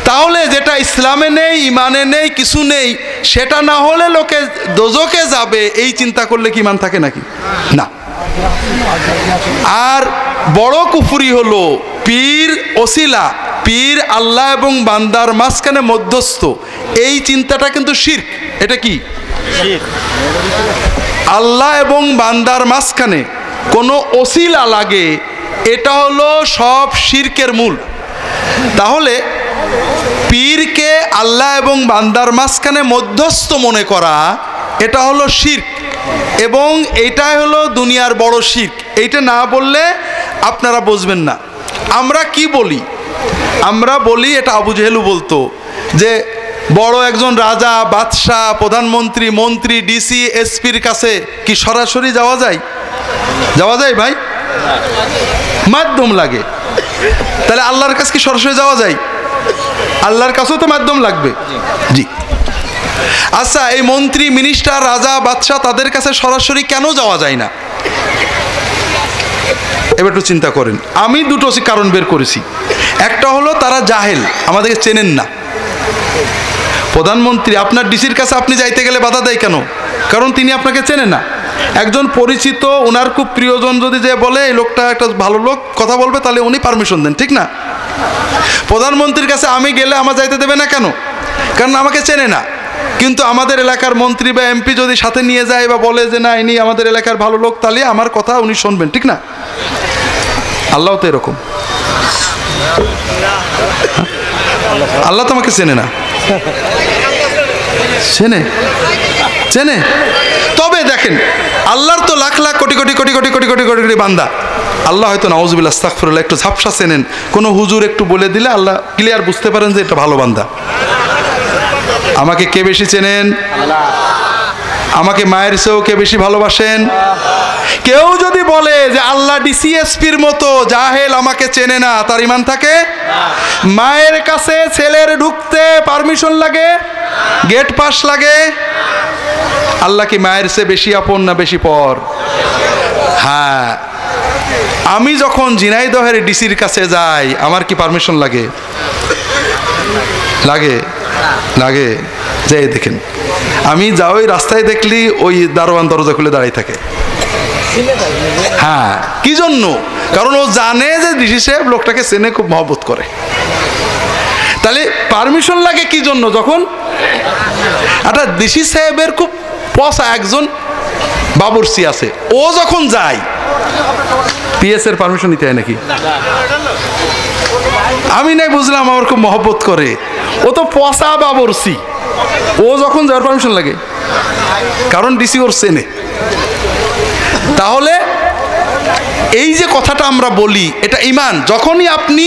তাহলে যেটা ইসলামে নেই, ইমানে নেই, কিছু নেই, সেটা না হলে লোকে দোজখে যাবে, এই চিন্তা করলে কি ইমান থাকে নাকি? না। আর বড় কুফরি হলো পীর ওসিলা, পীর আল্লাহ এবং বান্দার মাঝখানে মধ্যস্থ, এই চিন্তাটা কিন্তু শিরক। এটা কি? আল্লাহ এবং বান্দার মাঝখানে কোনো ওসিলা লাগে, এটা হলো সব শিরকের মূল। তাহলে পীরকে আল্লাহ এবং বান্দার মাঝখানে মধ্যস্থ মনে করা, এটা হলো শিরক, এবং এইটাই হলো দুনিয়ার বড় শিরক। এইটা না বললে আপনারা বুঝবেন না। আমরা কি বলি? আমরা বলি, এটা আবু জেহেলও বলতো, যে বড় একজন রাজা, বাদশাহ, প্রধানমন্ত্রী, মন্ত্রী, ডিসি, এসপির কাছে কি সরাসরি যাওয়া যায়? যাওয়া যায় ভাই? মাধ্যম লাগে। তাহলে আল্লাহর কাছে কি সরাসরি যাওয়া যায়? আল্লাহর কাছেও তো মাধ্যম লাগবে। জি। আচ্ছা, এই মন্ত্রী, মিনিস্টার, রাজা, বাদশাহ, তাদের কাছে সরাসরি কেন যাওয়া যায় না? এবার একটু চিন্তা করেন। আমি দুটো কারণ বের করেছি। একটা হলো তারা জাহেল, আমাদেরকে চেনেন না। প্রধানমন্ত্রী, আপনার ডিসির কাছে আপনি যাইতে গেলে বাধা দেয় কেন? কারণ তিনি আপনাকে চেনেন না। একজন পরিচিত, ওনার খুব প্রিয়জন যদি যে বলে এই লোকটা একটা ভালো লোক, কথা বলবে, তাহলে উনি পারমিশন দেন, ঠিক না? প্রধানমন্ত্রীর কাছে আমি গেলে আমার যাইতে দেবে না কেন? কারণ আমাকে চেনে না। কিন্তু আমাদের এলাকার মন্ত্রী বা এমপি যদি সাথে নিয়ে যায় বা বলে যে না ইনি আমাদের এলাকার ভালো লোক, তাহলে আমার কথা উনি শুনবেন, ঠিক না? আল্লাহ তো এরকম। আল্লাহ তো আমাকে চেনে না। চেনে? চেনে। তবে দেখেন, আল্লাহর তো লাখ লাখ কোটি কোটি কোটি কোটি কোটি কোটি কোটি কোটি বান্দা। আল্লাহ হয়তো নাউজুবিল্লাহ আস্তাগফিরুল্লাহ একটু ঝাপসা চেনেন, কোনো হুজুর একটু বলে দিলে আল্লাহ ক্লিয়ার বুঝতে পারেন যে এটা ভালো বান্দা। আমাকে কে বেশি চেনেন? আমাকে মায়ের চেয়েও কে বেশি ভালোবাসেন? কেউ যদি বলে যে আল্লাহ ডিসিএসপির মতো জাহেল, আমাকে চেনে না, তার ইমান থাকে? মায়ের কাছে ছেলের ঢুকতে পারমিশন লাগে, গেট পাস লাগে। আল্লাহ কি মায়ের চেয়ে বেশি আপন না বেশি পর? হ্যাঁ। আমি যখন ঝিনাইদহের ডিসির কাছে যাই, আমার কি পারমিশন লাগে? লাগে? লাগে। যাই দেখেন, আমি যাওই রাস্তায় দেখলি ওই দারোয়ান দরজা খুলে দাঁড়িয়ে থাকে। হ্যাঁ, কি জন্য? কারণ ও জানে যে ডিসি সাহেব লোকটাকে চেনে, খুব মহব্বত করে। তাহলে পারমিশন লাগে কি জন্য? যখন একটা দেশি সাহেবের খুব পসা একজন বাবুর্চি আছে, ও যখন যায় পিএস এর পারমিশন নিতে হয় নাকি? আমি নাই বুঝলাম, আমার খুব মহব্বত করে, ও তো পসা বাবুর্চি, ও যখন যাওয়ার পারমিশন লাগে, কারণ ডিসি ওর চেনে। তাহলে এই যে কথাটা আমরা বলি, এটা ঈমান। যখনই আপনি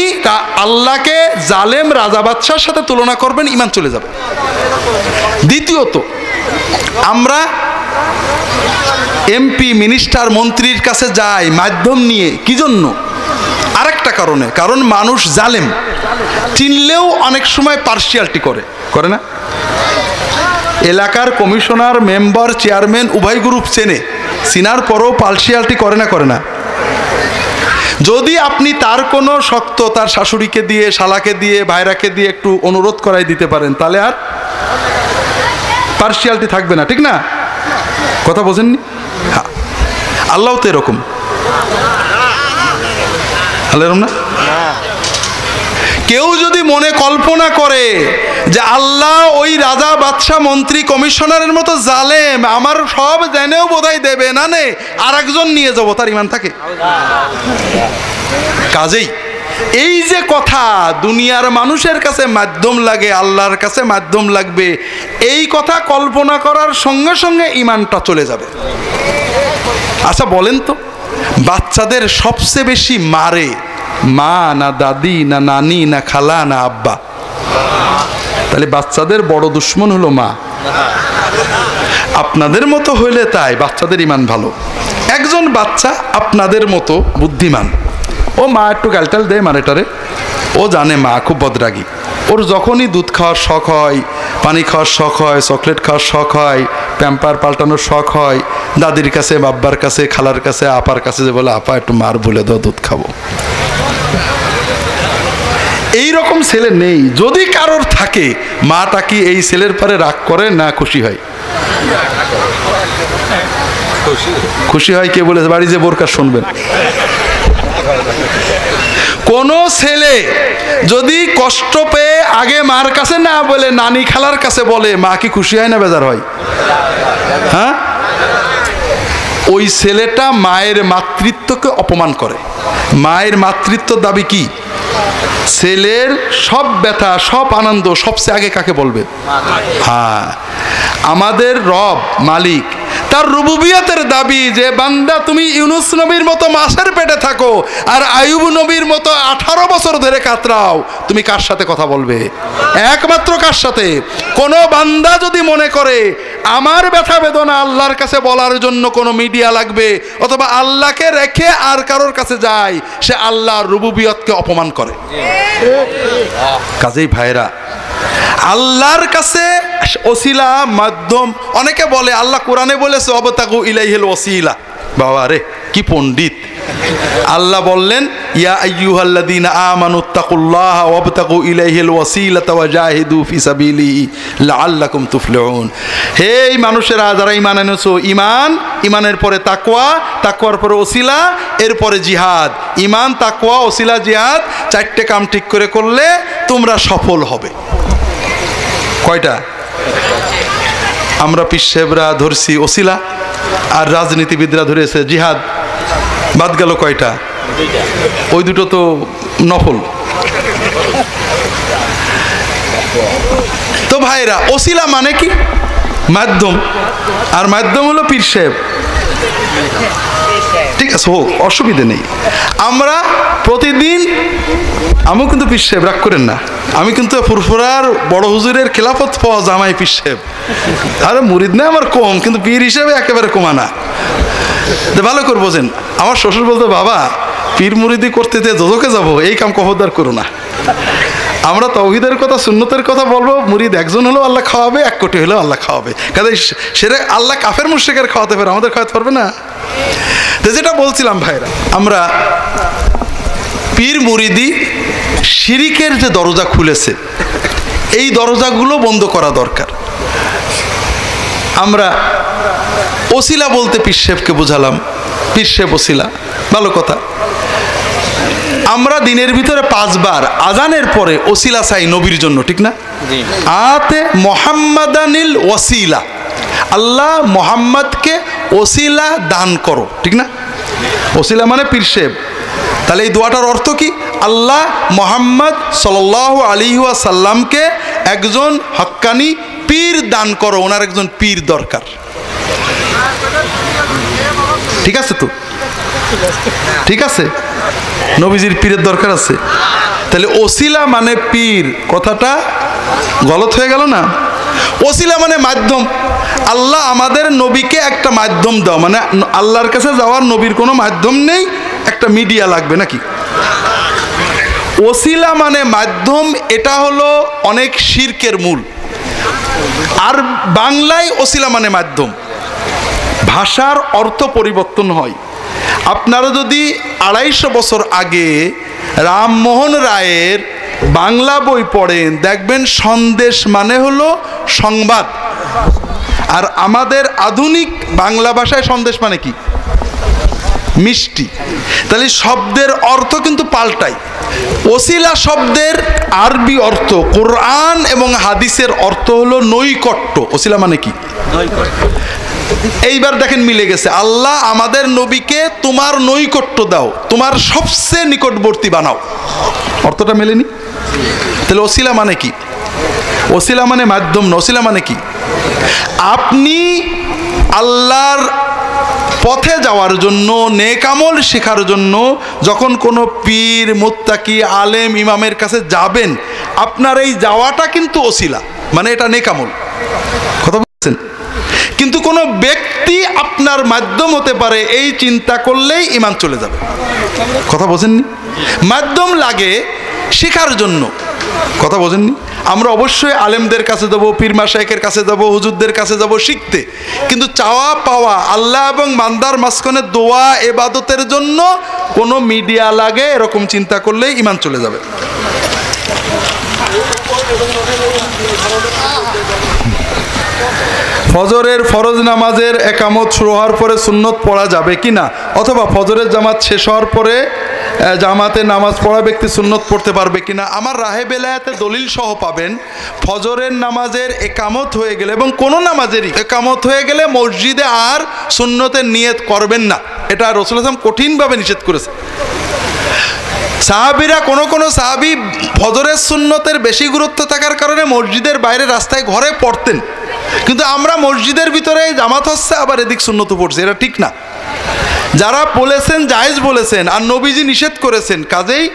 আল্লাহকে জালেম রাজা বাদশার সাথে তুলনা করবেন, ঈমান চলে যাবে। দ্বিতীয়ত, আমরা এমপি মিনিস্টার মন্ত্রীর কাছে যাই মাধ্যম নিয়ে, কি জন্য? আরেকটা কারণে, কারণ মানুষ জালেম, চিনলেও অনেক সময় পার্সিয়ালিটি করে না? এলাকার কমিশনার, মেম্বার, চেয়ারম্যান উভয় গ্রুপ চেনে, চিনার পরেও পার্সিয়ালিটি করে না? যদি আপনি তার কোনো শক্ত তার শাশুড়িকে দিয়ে, শালাকে দিয়ে, ভাইরাকে দিয়ে একটু অনুরোধ করাই দিতে পারেন, তাহলে আর পার্সিয়ালিটি থাকবে না, ঠিক না? কথা বোঝেননি? হ্যাঁ, আল্লাহ তো এরকম, আল্লাহ এরকম না? কেউ যদি মনে কল্পনা করে যে আল্লাহ ওই রাজা বাদশাহ মন্ত্রী কমিশনারের মতো জালেম, আমার সব জেনেও বোধহয় দেবে না, নে আর একজন নিয়ে যাবো, তার ঈমান থাকে? কাজেই এই যে কথা, দুনিয়ার মানুষের কাছে মাধ্যম লাগে, আল্লাহর কাছে মাধ্যম লাগবে, এই কথা কল্পনা করার সঙ্গে সঙ্গে ঈমানটা চলে যাবে। আচ্ছা বলেন তো, বাচ্চাদের সবচেয়ে বেশি মারে মা না দাদি না নানি না খালা না আব্বা? তাহলে বাচ্চাদের বড় দুশ্মন হলো মা। আপনাদের মতো হইলে তাই বাচ্চাদের ঈমান ভালো। একজন বাচ্চা আপনাদের মতো বুদ্ধিমান, ও মা একটু গালটাল দেয় মারেটারে, ও জানে মা খুব বদরাগী, ওর যখনই দুধ খাওয়ার শখ হয়, পানি খাওয়ার শখ হয়, চকলেট খাওয়ার শখ হয়, প্যাম্পার পাল্টানোর শখ হয়, দাদির কাছে, বাব্বার কাছে, খালার কাছে, আপার কাছে যে বলে, আপা একটু মার বলে দাও, দুধ খাবো। এই রকম ছেলে নেই। যদি কারোর থাকে, মাটা কি এই ছেলের পরে রাগ করে না খুশি হয়? খুশি হয়। কে বলেছে? বাড়ি যে বোরকা শুনবেন। কোন ছেলে যদি কষ্ট পেয়ে আগে মার কাছে না বলে নানি খালার কাছে বলে, মা কি খুশি হয় না বেজার হয়? হ্যাঁ, ওই ছেলেটা মায়ের মাতৃত্বকে অপমান করে। মায়ের মাতৃত্ব দাবি কি? ছেলের সব ব্যথা, সব আনন্দ সবচেয়ে আগে কাকে বলবে? হ্যাঁ, আমাদের রব মালিক, তার রুবুবিয়তের দাবি যে বান্দা তুমি ইউনুস নবীর মতো মাছের পেটে থাকো আর আইয়ুব নবীর মতো 18 বছর ধরে কাতরাও, তুমি কার সাথে কথা বলবে? একমাত্র কার সাথে? কোন বান্দা যদি মনে করে আমার ব্যথা বেদনা আল্লাহর কাছে বলার জন্য কোনো মিডিয়া লাগবে অথবা আল্লাহকে রেখে আর কারোর কাছে যায়, সে আল্লাহর রুবুবিয়তকে অপমান করে। কাজেই ভাইরা, আল্লাহর কাছে ওসিলা মাধ্যম, অনেকে বলে আল্লাহ কোরআনে বলেছে অবতাগু ইলাইহিল ওসিলা। বাবা রে কি পণ্ডিত! আল্লাহ বললেন ইয়া আইয়ুহাল্লাযীনা আমানুত্তাকুল্লাহা ওয়াবতাগু ইলাইহিল ওয়াসিলাতা ওয়াজাহিদু ফি সাবিলিহি লাআল্লাকুম তুফলিহুন। হে মানুষেরা যারা ঈমান এনেছো, ঈমানের পরে তাকওয়া, তাকওয়ার পরে ওসিলা, এরপরে জিহাদ। ঈমান, তাকওয়া, ওসিলা, জিহাদ, 4টে কাম ঠিক করে করলে তোমরা সফল হবে। কয়টা? আমরা পিসেবরা ধরছি ওসিলা, আর রাজনীতিবিদরা ধরেছে জিহাদ। বাদ গেল কয়টা? ওই দুটো তো নফল। তো ভাইরা, ওসিলা মানে কি? মাধ্যম। আর মাধ্যম হলো পীর সাহেব। ঠিক আছে, হোক, অসুবিধে নেই। আমরা প্রতিদিন, আমিও কিন্তু পীর সাহেব, রাগ করেন না, আমি কিন্তু ফুরফুরার বড় হুজুরের খেলাফত পাওয়া জামাই পীর সাহেব। আরে মুরিদ না আমার কম, কিন্তু পীর হিসেবে একেবারে কমানা। ভালো করে বোঝেন। আমার শ্বশুর বলতো, বাবা পীর মুরিদি করতে যোজকে যাবো, এই কাম খবরদার করো না। আমরা তাওহীদের কথা, সুন্নতের কথা বলবো, মুরিদ একজন হলেও আল্লাহ খাওয়াবে, 1 কোটি হলেও আল্লাহ খাওয়াবে। কাজে সেটা আল্লাহ কাফের মুশরিকের খাওয়াতে পারে, আমাদের খাওয়াতে পারবে না। তো যেটা বলছিলাম ভাইরা, আমরা পীর মুরিদি শিরিকের যে দরজা খুলেছে, এই দরজাগুলো বন্ধ করা দরকার। আমরা ওসিলা বলতে পীর সাহেবকে বোঝালাম, পীর সাহেব ওসিলা, ভালো কথা। আমরা দিনের ভিতরে 5 বার আজানের পরে ওসিলা চাই নবীর জন্য, ঠিক না? আতে মোহাম্মদানিল ওসিলা, আল্লাহ মোহাম্মদকে ওসিলা দান করো, ঠিক না? ওসিলা মানে পীর সাহেব। তাহলে এই দোয়াটার অর্থ কি? আল্লাহ মোহাম্মদ সাল্লাল্লাহু আলাইহি ওয়াসাল্লামকে একজন হক্কানি পীর দান করো, ওনার একজন পীর দরকার। ঠিক আছে তো? ঠিক আছে, নবীজির পীরের দরকার আছে। তাহলে ওসিলা মানে পীর, কথাটা গলত হয়ে গেল না? ওসিলা মানে মাধ্যম। আল্লাহ আমাদের নবীকে একটা মাধ্যম দাও, মানে আল্লাহর কাছে যাওয়ার নবীর কোনো মাধ্যম নেই, একটা মিডিয়া লাগবে নাকি? ওসিলা মানে মাধ্যম, এটা হলো অনেক শিরকের মূল। আর বাংলায় ওসিলা মানে মাধ্যম, ভাষার অর্থ পরিবর্তন হয়। আপনারা যদি 250 বছর আগে রামমোহন রায়ের বাংলা বই পড়েন, দেখবেন সন্দেশ মানে হলো সংবাদ। আর আমাদের আধুনিক বাংলা ভাষায় সন্দেশ মানে কি? মিষ্টি। তাহলে শব্দের অর্থ কিন্তু পাল্টায়। ওসিলা শব্দের আরবি অর্থ, কোরআন এবং হাদিসের অর্থ হলো নৈকট্য। ওসিলা মানে কি? এইবার দেখেন মিলে গেছে। আল্লাহ আমাদের নবীকে তোমার নৈকট্য দাও, তোমার সবচেয়ে নিকটবর্তী বানাও, অর্থটা মেলেনি? তাহলে ওসিলা মানে কি? ওসিলা মানে মাধ্যম না। ওসিলা মানে কি? আপনি আল্লাহর পথে যাওয়ার জন্য, নেক আমল শেখার জন্য যখন কোনো পীর, মুত্তাকি, আলেম, ইমামের কাছে যাবেন, আপনার এই যাওয়াটা কিন্তু ওসিলা, মানে এটা নেক আমল। কথা বলছেন? কিন্তু কোনো ব্যক্তি আপনার মাধ্যম হতে পারে, এই চিন্তা করলেই ঈমান চলে যাবে। কথা বোঝেননি? মাধ্যম লাগে শেখার জন্য। কথা বোঝেননি? আমরা অবশ্যই আলেমদের কাছে যাব, পীর মাশায়েখের কাছে যাব, হুজুরদের কাছে যাব শিখতে, কিন্তু চাওয়া পাওয়া, আল্লাহ এবং বান্দার মাঝখানে দোয়া ইবাদতের জন্য কোনো মিডিয়া লাগে, এরকম চিন্তা করলেই ঈমান চলে যাবে। ফজরের ফরজ নামাজের একামত শুরু হওয়ার পরে সুন্নত পড়া যাবে কি না, অথবা ফজরের জামাত শেষ হওয়ার পরে জামাতে নামাজ পড়া ব্যক্তি সুন্নত পড়তে পারবে কিনা? আমার রাহে বেলায়েতে দলিল সহ পাবেন, ফজরের নামাজের একামত হয়ে গেলে এবং কোনো নামাজেরই একামত হয়ে গেলে মসজিদে আর সুন্নতের নিয়ত করবেন না। এটা রাসূলুল্লাহ সাল্লাল্লাহু আলাইহি ওয়াসাল্লাম কঠিনভাবে নিষেধ করেছে। সাহাবীরা, কোনো সাহাবী ফজরের সুন্নতের বেশি গুরুত্ব থাকার কারণে মসজিদের বাইরে রাস্তায় ঘরে পড়তেন, কিন্তু আমরা মসজিদের ভিতরে জামাত হচ্ছে আবার এদিক সুন্নত পড়ছি, এটা ঠিক না। যারা বলেছেন জায়েজ বলেছেন, আর নবীজি নিষেধ করেছেন, কাজেই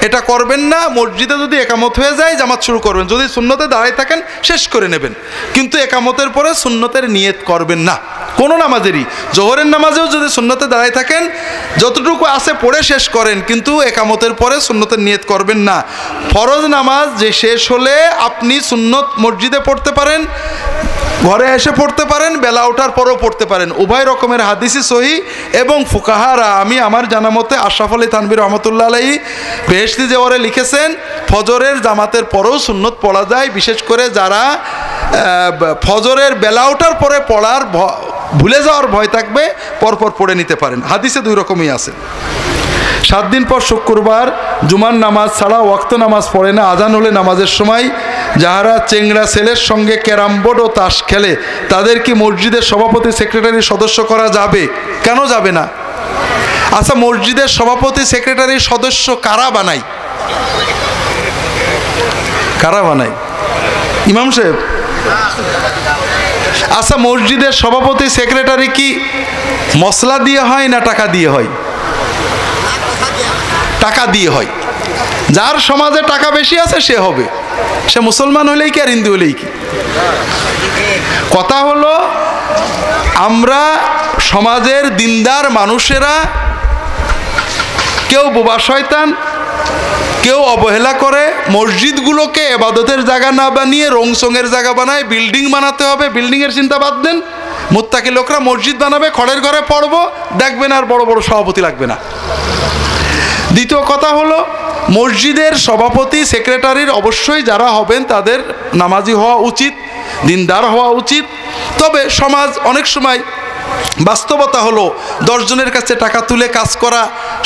এটা করবেন না। মসজিদে যদি একামত হয়ে যায় জামাত শুরু করবেন, যদি সুন্নতে দাঁড়ায় থাকেন শেষ করে নেবেন, কিন্তু একামতের পরে সুন্নতের নিয়ত করবেন না। কোনো নামাজেরই, জোহরের নামাজেও যদি সুন্নতে দাঁড়ায় থাকেন, যতটুকু আছে পড়ে শেষ করেন, কিন্তু একামতের পরে সুন্নতের নিয়ত করবেন না। ফরজ নামাজ যে শেষ হলে আপনি সুন্নত মসজিদে পড়তে পারেন, ঘরে এসে পড়তে পারেন, বেলা ওঠার পরেও পড়তে পারেন, উভয় রকমের হাদিসই সহিহ। এবং ফুকাহারা, আমি আমার জানা মতে আশরাফ আলী থানভী রহমতুল্লাহ আলাইহি বেহেশতি জেওয়ারে লিখেছেন, ফজরের জামাতের পরেও সুন্নত পড়া যায়, বিশেষ করে যারা ফজরের বেলা ওঠার পরে পড়ার ভুলে যাওয়ার ভয় থাকবে, পরপর পড়ে নিতে পারেন। হাদিসে 2 রকমই আছে। 7 দিন পর শুক্রবার জুমার নামাজ ছাড়া ওয়াক্ত নামাজ পড়ে না। আজান হলে নামাজের সময় যাহারা চেংড়া ছেলের সঙ্গে ক্যারাম বোর্ড ও তাস খেলে, তাদের কি মসজিদের সভাপতি, সেক্রেটারি, সদস্য করা যাবে? কেন যাবে না? আচ্ছা, মসজিদের সভাপতি, সেক্রেটারি, সদস্য কারা বানায়? কারা বানায়? ইমাম সাহেব। আচ্ছা, মসজিদের সভাপতি, সেক্রেটারি কি মসলা দিয়ে হয় না টাকা দিয়ে হয়? টাকা দিয়ে হয়। যার সমাজে টাকা বেশি আছে সে হবে, সে মুসলমান হলেই কি আর হিন্দু হলেই কি। কথা হলো, আমরা সমাজের দিনদার মানুষেরা কেউ বোবা শয়তান, কেউ অবহেলা করে মসজিদগুলোকে ইবাদতের জায়গা না বানিয়ে রংসঙের জায়গা বানায়, বিল্ডিং বানাতে হবে, বিল্ডিংয়ের চিন্তা বাদ দেন। মুত্তাকি লোকরা মসজিদ বানাবে, খড়ের ঘরে পড়বো, দেখবেন আর বড় বড় সভাপতি লাগবে না। দ্বিতীয় কথা হলো, মসজিদের সভাপতি, সেক্রেটারির অবশ্যই যারা হবেন তাদের নামাজি হওয়া উচিত, দিনদার হওয়া উচিত। তবে সমাজ অনেক সময় বাস্তবতা হলো 10 জনের কাছে টাকা তুলে কাজ করা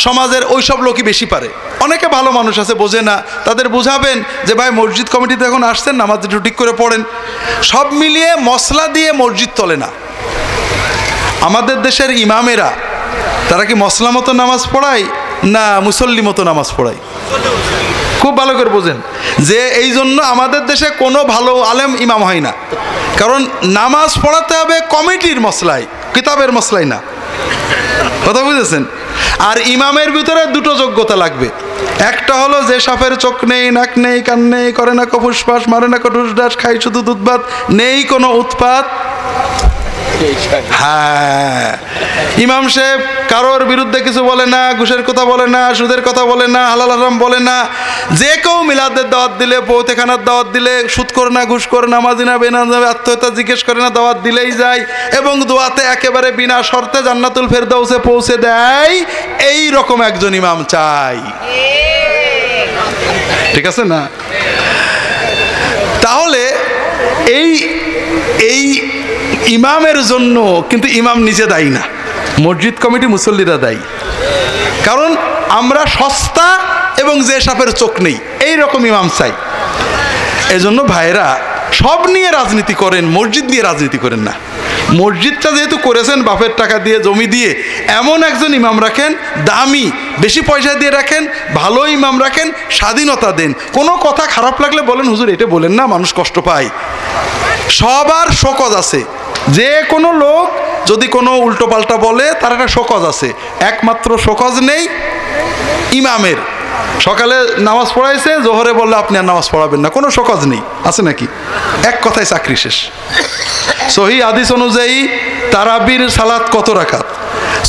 সমাজের ওই সব লোকই বেশি পারে। অনেকে ভালো মানুষ আছে, বোঝে না, তাদের বোঝাবেন যে ভাই মসজিদ কমিটিতে এখন আসছেন, নামাজ একটু ঠিক করে পড়েন। সব মিলিয়ে মশলা দিয়ে মসজিদ চলে না। আমাদের দেশের ইমামেরা তারা কি মশলা মতো নামাজ পড়ায় না মুসল্লি মতো নামাজ পড়ায়? খুব ভালো করে বোঝেন যে এই জন্য আমাদের দেশে কোনো ভালো আলেম ইমাম হয় না, কারণ নামাজ পড়াতে হবে কমিটির মশলায়, কিতাবের মশলাই না। কথা বুঝেছেন? আর ইমামের ভিতরে দুটো যোগ্যতা লাগবে। একটা হলো যে সাপের চোখ নেই, নাক নেই, কান নেই, করে না কফুসফাস, মারে না কটুস ডাস, খাই শুধু দুধ ভাত, নেই কোনো উৎপাত। হ্যাঁ, ইমাম সাহেব কারোর বিরুদ্ধে কিছু বলে না, ঘুষের কথা বলে না, সুদের কথা বলে না, হালাল হারাম বলে না। যে কেউ মিলাদের দাওয়াত দিলে, বৌতেখানার দাওয়াত দিলে, সুদ করে না, ঘুষ করে, নামাজি না, বেনামাজি, আত্মহত্যা জিজ্ঞেস করে না, দাওয়াত দিলেই যায় এবং দোয়াতে একেবারে বিনা শর্তে জান্নাতুল ফেরদাউসে পৌঁছে দেয়। এই রকম একজন ইমাম চাই। ঠিক আছে না? তাহলে এই এই ইমামের জন্য কিন্তু ইমাম নিজে দায়ী না, মসজিদ কমিটি মুসল্লিরা দায়ী। কারণ আমরা সস্তা এবং যে সাপের চোখ নেই এই রকম ইমাম চাই। এজন্য ভাইরা সব নিয়ে রাজনীতি করেন, মসজিদ নিয়ে রাজনীতি করেন না। মসজিদটা যেহেতু করেছেন বাপের টাকা দিয়ে, জমি দিয়ে, এমন একজন ইমাম রাখেন, দামি, বেশি পয়সা দিয়ে রাখেন, ভালো ইমাম রাখেন, স্বাধীনতা দেন। কোনো কথা খারাপ লাগলে বলেন হুজুর এটা বলেন না, মানুষ কষ্ট পায়। সবার শোকজ আছে। যে কোনো লোক যদি কোনো উল্টোপাল্টা বলে তার একটা শোকজ আছে, একমাত্র শোকজ নেই ইমামের। সকালে নামাজ পড়াইছে, জোহরে বললে আপনি আর নামাজ পড়াবেন না, কোনো শোকজ নেই, আছে নাকি? এক কথায় চাকরি শেষ। সহিহ হাদিস অনুযায়ী তারাবির সালাত কত রাকাত?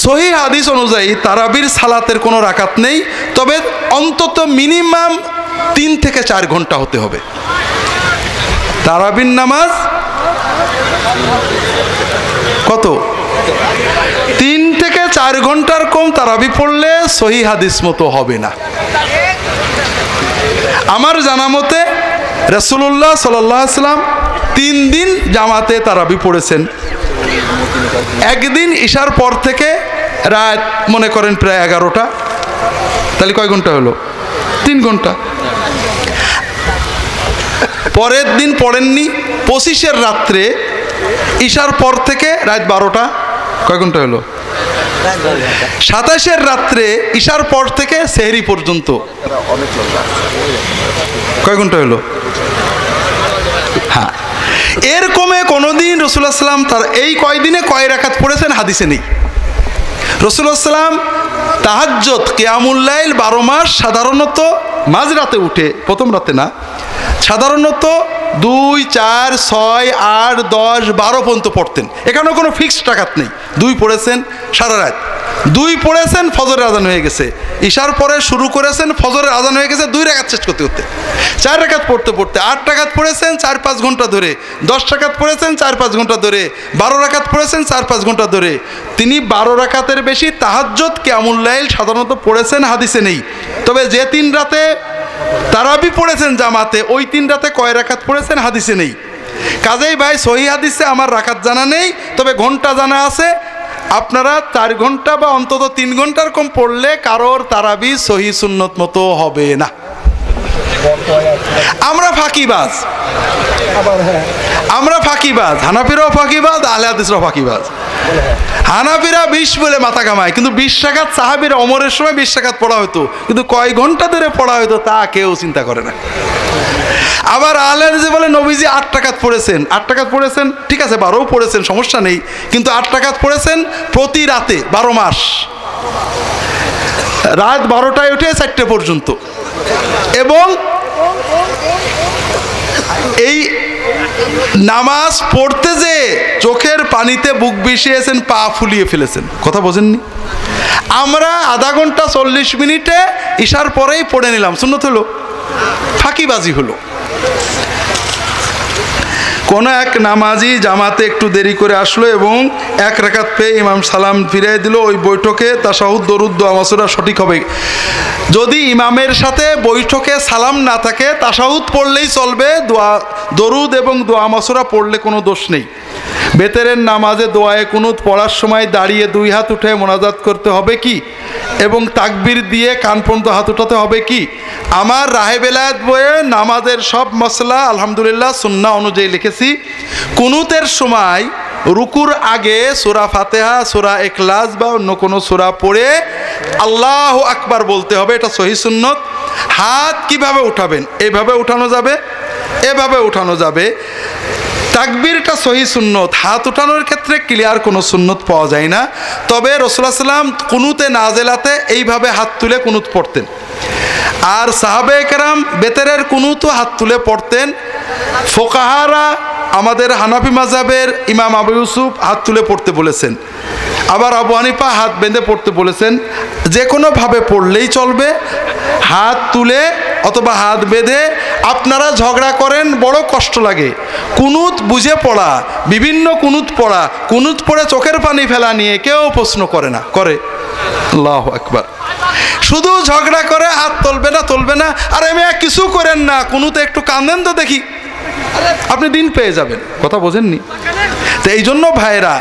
সহিহ হাদিস অনুযায়ী তারাবির সালাতের কোনো রাকাত নেই, তবে অন্তত মিনিমাম 3 থেকে 4 ঘন্টা হতে হবে। তারাবির নামাজ কত? 3 থেকে 4 ঘন্টার কম তারাবি পড়লে সহিহ হাদিস মতো হবে না। আমার জানা মতে রাসূলুল্লাহ সাল্লাল্লাহু আলাইহি ওয়াসাল্লাম 3 দিন জামাতে তারাবি পড়েছেন। একদিন ঈশার পর থেকে রাত মনে করেন প্রায় 11টা, তাহলে কয় ঘন্টা হলো? 3 ঘন্টা। পরের দিন পড়েননি, 25-এর রাত্রে ঈশার পর থেকে রাত 12টা, কয় ঘন্টা হলো? 27-এর রাত্রে ঈশার পর থেকে সেহরি পর্যন্ত কয় ঘন্টা হলো? হ্যাঁ, এর কমে কোনোদিন রাসূলুল্লাহ সাল্লাল্লাহু আলাইহি ওয়াসাল্লাম তার এই কয়দিনে কয় রাকাত পড়েছেন হাদিসে নেই। রাসূলুল্লাহ সাল্লাল্লাহু আলাইহি ওয়াসাল্লাম তাহাজ্জুদ, কিয়ামুল লাইল 12 মাস সাধারণত মাঝরাতে উঠে, প্রথম রাতে না, সাধারণত 2, 4, 6, 8, 10, 12 পর্যন্ত পড়তেন। এখানেও কোনো ফিক্সড রাকাত নেই। 2 পড়েছেন সারা রাত, 2 পড়েছেন ফজরের আজান হয়ে গেছে, ঈশার পরে শুরু করেছেন, ফজরের আজান হয়ে গেছে, 2 রাকাত শেষ করতে করতে 4 রাকাত পড়তে পড়তে 8 রাকাত পড়েছেন 4-5 ঘন্টা ধরে, 10 রাকাত পড়েছেন 4-5 ঘন্টা ধরে, 12 রাকাত পড়েছেন 4-5 ঘন্টা ধরে। তিনি 12 রাকাতের বেশি তাহাজ্জুদ, কিয়ামুল লাইল সাধারণত পড়েছেন হাদিসে নেই। তবে যে 3 রাতে তারাবি পড়েছেন জামাতে, ওই 3 রাতে কয় রাকাত পড়েছেন হাদিসে নেই। কাজেই ভাই সহিহ হাদিসে আমার রাকাত জানা নেই, তবে ঘন্টা জানা আছে। আপনারা 4 ঘন্টা বা অন্তত 3 ঘন্টার কম পড়লে কারোর তারাবি সহিহ সুন্নত মতো হবে না। আমরা ফাঁকিবাজ, হানাফিরাও ফাঁকিবাজ, আহলে হাদিসরাও ফাঁকিবাজ। হানাফিরা 20 বলে মাথা কামায়, কিন্তু 20 রাকাত সাহাবীরা ওমরের সময় 20 রাকাত পড়া হতো, কিন্তু কয় ঘন্টা ধরে পড়া হতো তা কেউ চিন্তা করে না। আবার আহলে হাদিস বলে নবীজি 8 রাকাত পড়েছেন। 8 রাকাত পড়েছেন, ঠিক আছে, 12ও পড়েছেন, সমস্যা নেই, কিন্তু 8 রাকাত পড়েছেন প্রতি রাতে 12 মাস, রাত 12টায় উঠে 4টে পর্যন্ত। এবং এই নামাজ পড়তে যে চোখের পানিতে বুক ভিজিয়েছেন, পা ফুলিয়ে ফেলেছেন, কথা বোঝেননি? আমরা আধা ঘন্টা 40 মিনিটে ঈশার পরেই পড়ে নিলাম, সুন্নত হলো, ফাঁকিবাজি হলো। কোন এক নামাজি জামাতে একটু দেরি করে আসলো এবং 1 রাকাত পেয়ে ইমাম সালাম ফিরিয়ে দিল। ওই বৈঠকে তাশাহুদ, দরুদ, দোয়া মাসুরা সঠিক হবে। যদি ইমামের সাথে বৈঠকে সালাম না থাকে তাশাহুদ পড়লেই চলবে, দরুদ এবং দোয়া মাসুরা পড়লে কোনো দোষ নেই। বেতেরের নামাজে দোয়ায়ে কুনুত পড়ার সময় দাঁড়িয়ে 2 হাত উঠে মোনাজাত করতে হবে কি, এবং তাকবীর দিয়ে কান পর্যন্ত হাত উঠাতে হবে কি? আমার রাহে বেলায়েত বইয়ে নামাজের সব মশলা আলহামদুলিল্লাহ সুন্নাহ অনুযায়ী লিখেছি। কুনুতের সময় রুকুর আগে সূরা ফাতিহা, সূরা ইখলাস বা অন্য কোনো সূরা পড়ে আল্লাহু আকবার বলতে হবে, এটা সহিহ সুন্নত। হাত কিভাবে উঠাবেন? এইভাবে উঠানো যাবে, এভাবে উঠানো যাবে। তাকবীরটা সহিহ সুন্নত, হাত উঠানোর ক্ষেত্রে ক্লিয়ার কোনো সুন্নত পাওয়া যায় না। তবে রাসূলুল্লাহ সাল্লাল্লাহু আলাইহি ওয়াসাল্লাম কুনুতে নাজেলাতে এইভাবে হাত তুলে কুনুত পড়তেন, আর সাহাবায়ে কেরাম বেতেরের কুনুতও হাত তুলে পড়তেন। ফোকাহারা আমাদের হানাফি মাযহাবের ইমাম আবু ইউসুফ হাত তুলে পড়তে বলেছেন, আবার আবু হানিফা হাত বেঁধে পড়তে বলেছেন। যে কোনোভাবে পড়লেই চলবে, হাত তুলে অথবা হাত বেঁধে। আপনারা ঝগড়া করেন, বড় কষ্ট লাগে। কুনুত বুঝে পড়া, বিভিন্ন কুনুত পড়া, কুনুত পড়ে চোখের পানি ফেলা নিয়ে কেউ প্রশ্ন করে না, করে? আল্লাহু আকবার। শুধু ঝগড়া করে হাত তুলবে না। আর আমি কিছু করেন না, কুনুতে একটু কাঁদেন তো দেখি, আপনি দিন পেয়ে যাবেন। কথা বোঝেননি? তো এই জন্য ভাইরা,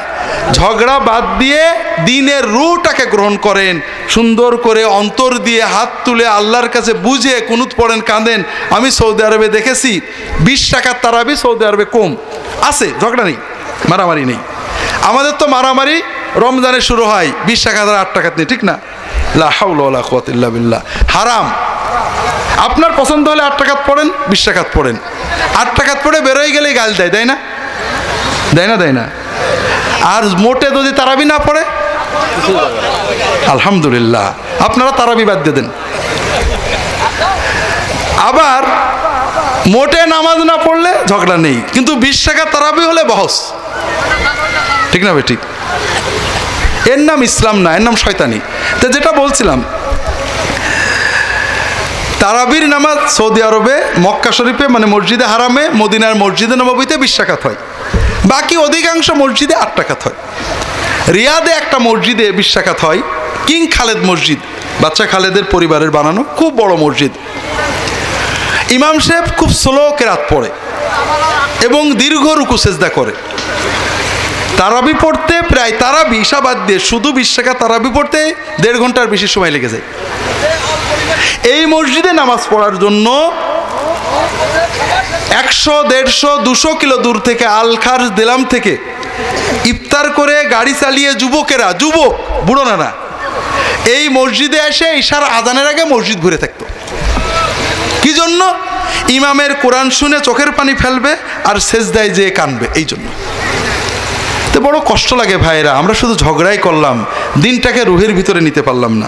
ঝগড়া বাদ দিয়ে দিনের রুটাকে গ্রহণ করেন, সুন্দর করে অন্তর দিয়ে হাত তুলে আল্লাহর কাছে বুঝে কুনুত পড়েন, কাঁদেন। আমি সৌদি আরবে দেখেছি 20 টাকার তারাবি সৌদি আরবে কম আছে, ঝগড়া নেই, মারামারি নেই। আমাদের তো মারামারি রমজানে শুরু হয় 20 টাকা 8 টাকা নেই, ঠিক না? লা হাওলা ওয়ালা কুওয়াতা ইল্লা বিল্লাহ, হারাম। আপনার পছন্দ হলে 8 টাকাত পড়েন, 20 টাকাত পড়েন। 8 টাকাত পড়ে বেরোয় গেলেই গাল দেয়, দেয় না? দেয় না। আর মোটে যদি তারাবি না পড়ে, আলহামদুলিল্লাহ, আপনারা তারাবি বাদ দিয়ে দেন। আবার মোটে নামাজ না পড়লে ঝগড়া নেই, কিন্তু 20 টাকা তারাবি হলে বহস, ঠিক না? ঠিক। এর নাম ইসলাম না, এর নাম শয়তানি। তো যেটা বলছিলাম, তারাবির নামাজ সৌদি আরবে মক্কা শরীফে মানে মসজিদে হারামে, মদিনার মসজিদে নববীতে 20 টাকাত হয়, বাকি অধিকাংশ মসজিদে 8 টাকাত হয়। রিয়াদে একটা মসজিদে 20 টাকাত হয়, কিং খালেদ মসজিদ, বাচ্চা খালেদের পরিবারের বানানো খুব বড় মসজিদ। ইমাম সাহেব খুব স্লো কেরাত পড়ে এবং দীর্ঘ রুকু সেজদা করে। তারাবি পড়তে প্রায়, তারাবি ইশা বাদ দিয়ে শুধু 20 টাকা তারাবি পড়তে 1.5 ঘন্টার বেশি সময় লেগে যায়। এই মসজিদে নামাজ পড়ার জন্য 100, 150, 200 কিলো দূর থেকে আলখার দিলাম থেকে ইফতার করে গাড়ি চালিয়ে যুবকেরা, যুবক বুড়ো না, এই মসজিদে এসে ইশার আজানের আগে মসজিদ ঘুরে থাকতো। কি জন্য? ইমামের কোরআন শুনে চোখের পানি ফেলবে আর সেজদায় যেয়ে কানবে, এই জন্য। তো বড় কষ্ট লাগে ভাইরা, আমরা শুধু ঝগড়াই করলাম, দিনটাকে রুহের ভিতরে নিতে পারলাম না।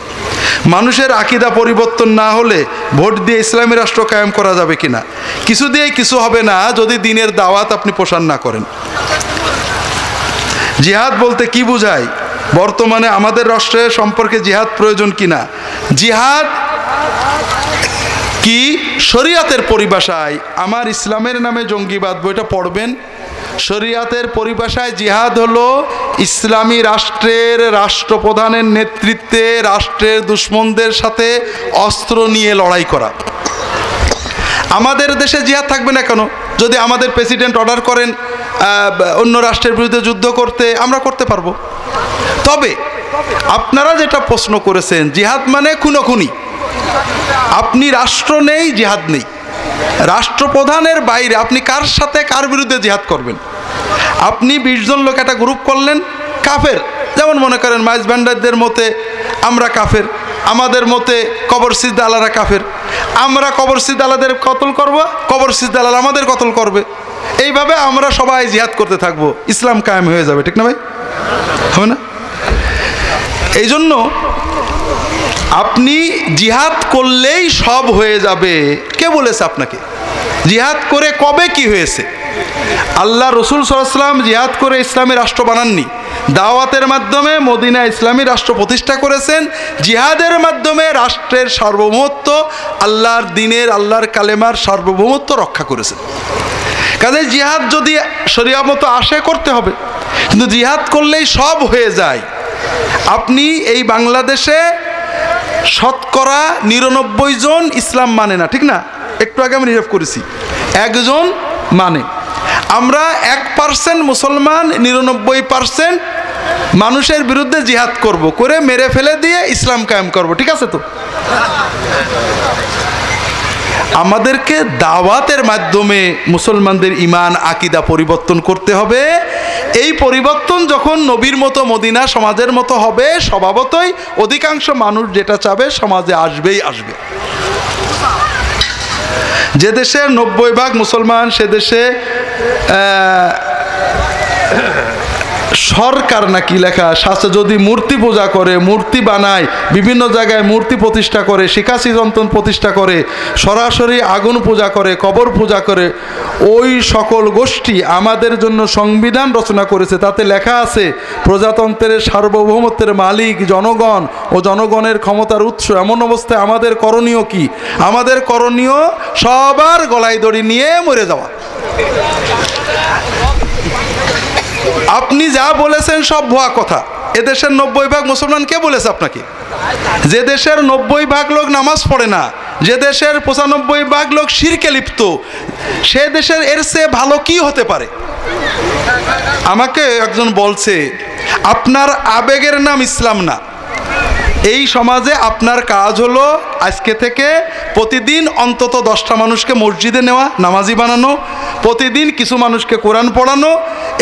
মানুষের আকীদা পরিবর্তন না হলে ভোট দিয়ে ইসলামী রাষ্ট্র কায়েম করা যাবে কিনা? কিছু দিয়েই কিছু হবে না যদি দিনের দাওয়াত আপনি প্রসার না করেন। জিহাদ বলতে কি বুঝায়? বর্তমানে আমাদের রাষ্ট্রের সম্পর্কে জিহাদ প্রয়োজন কিনা? জিহাদ কি শরীয়তের পরিভাষায়, আমার ইসলামের নামে জঙ্গিবাদ বইটা পড়বেন। শরীয়তের পরিভাষায় জিহাদ হলো ইসলামী রাষ্ট্রের রাষ্ট্রপ্রধানের নেতৃত্বে রাষ্ট্রের দুশ্মনদের সাথে অস্ত্র নিয়ে লড়াই করা। আমাদের দেশে জিহাদ থাকবে না কেন? যদি আমাদের প্রেসিডেন্ট অর্ডার করেন অন্য রাষ্ট্রের বিরুদ্ধে যুদ্ধ করতে, আমরা করতে পারবো। তবে আপনারা যেটা প্রশ্ন করেছেন, জিহাদ মানে খুনোখুনি। আপনি রাষ্ট্র নেই, জিহাদ নেই। রাষ্ট্রপ্রধানের বাইরে আপনি কার সাথে কার বিরুদ্ধে জিহাদ করবেন? আপনি 20 জন লোক একটা গ্রুপ করলেন, কাফের। যেমন মনে করেন মাইজ ভান্ডারদের মতে আমরা কাফের, আমাদের মতে কবর সিজদালারা কাফের, আমরা কবর সিজদালাদের কতল করব, কবর সিজদালাল আমাদের কতল করবে। এইভাবে আমরা সবাই জিহাদ করতে থাকবো, ইসলাম কায়েম হয়ে যাবে, ঠিক না ভাই? হবে না? এই জন্য আপনি জিহাদ করলেই সব হয়ে যাবে, কে বলেছে আপনাকে? জিহাদ করে কবে কি হয়েছে? আল্লাহ রসুল সাল্লাল্লাহু আলাইহি ওয়াসাল্লাম জিহাদ করে ইসলামী রাষ্ট্র বানাননি, দাওয়াতের মাধ্যমে মদিনা ইসলামী রাষ্ট্র প্রতিষ্ঠা করেছেন। জিহাদের মাধ্যমে রাষ্ট্রের সার্বভৌমত্ব, আল্লাহর দ্বীনের, আল্লাহর কালেমার সার্বভৌমত্ব রক্ষা করেছেন। কাজে জিহাদ যদি শরিয়া মতো আসে করতে হবে, কিন্তু জিহাদ করলেই সব হয়ে যায়। আপনি এই বাংলাদেশে শতকরা 99 জন ইসলাম মানে না, ঠিক না? একটু আগে আমি রিজার্ভ করেছি, 1 জন মানে। আমরা 1% মুসলমান 99% মানুষের বিরুদ্ধে জিহাদ করব, করে মেরে ফেলে দিয়ে ইসলাম কায়েম করব, ঠিক আছে তো? আমাদেরকে দাওয়াতের মাধ্যমে মুসলমানদের ঈমান আকীদা পরিবর্তন করতে হবে। এই পরিবর্তন যখন নবীর মতো মদিনা সমাজের মতো হবে, স্বভাবতই অধিকাংশ মানুষ যেটা চাবে সমাজে আসবেই আসবে। যে দেশের 90% মুসলমান সে দেশে সরকার নাকি লেখা শাস্ত্রে যদি মূর্তি পূজা করে, মূর্তি বানায়, বিভিন্ন জায়গায় মূর্তি প্রতিষ্ঠা করে, শিকাশি যন্ত্র প্রতিষ্ঠা করে, সরাসরি আগুন পূজা করে, কবর পূজা করে, ওই সকল গোষ্ঠী আমাদের জন্য সংবিধান রচনা করেছে। তাতে লেখা আছে প্রজাতন্ত্রের সার্বভৌমত্বের মালিক জনগণ ও জনগণের ক্ষমতার উৎস। এমন অবস্থায় আমাদের করণীয় কি? আমাদের করণীয় সবার গলায় দড়ি নিয়ে মরে যাওয়া। আপনি যা বলেছেন সব ভুয়া কথা। এদেশের 90% মুসলমান কে বলেছে আপনাকে? যে দেশের 90% লোক নামাজ পড়ে না, যে দেশের 95% লোক শিরকে লিপ্ত, সে দেশের এর চেয়ে ভালো কি হতে পারে? আমাকে একজন বলছে আপনার আবেগের নাম ইসলাম না। এই সমাজে আপনার কাজ হলো আজকে থেকে প্রতিদিন অন্তত 10টা মানুষকে মসজিদে নেওয়া, নামাজি বানানো, প্রতিদিন কিছু মানুষকে কোরআন পড়ানো।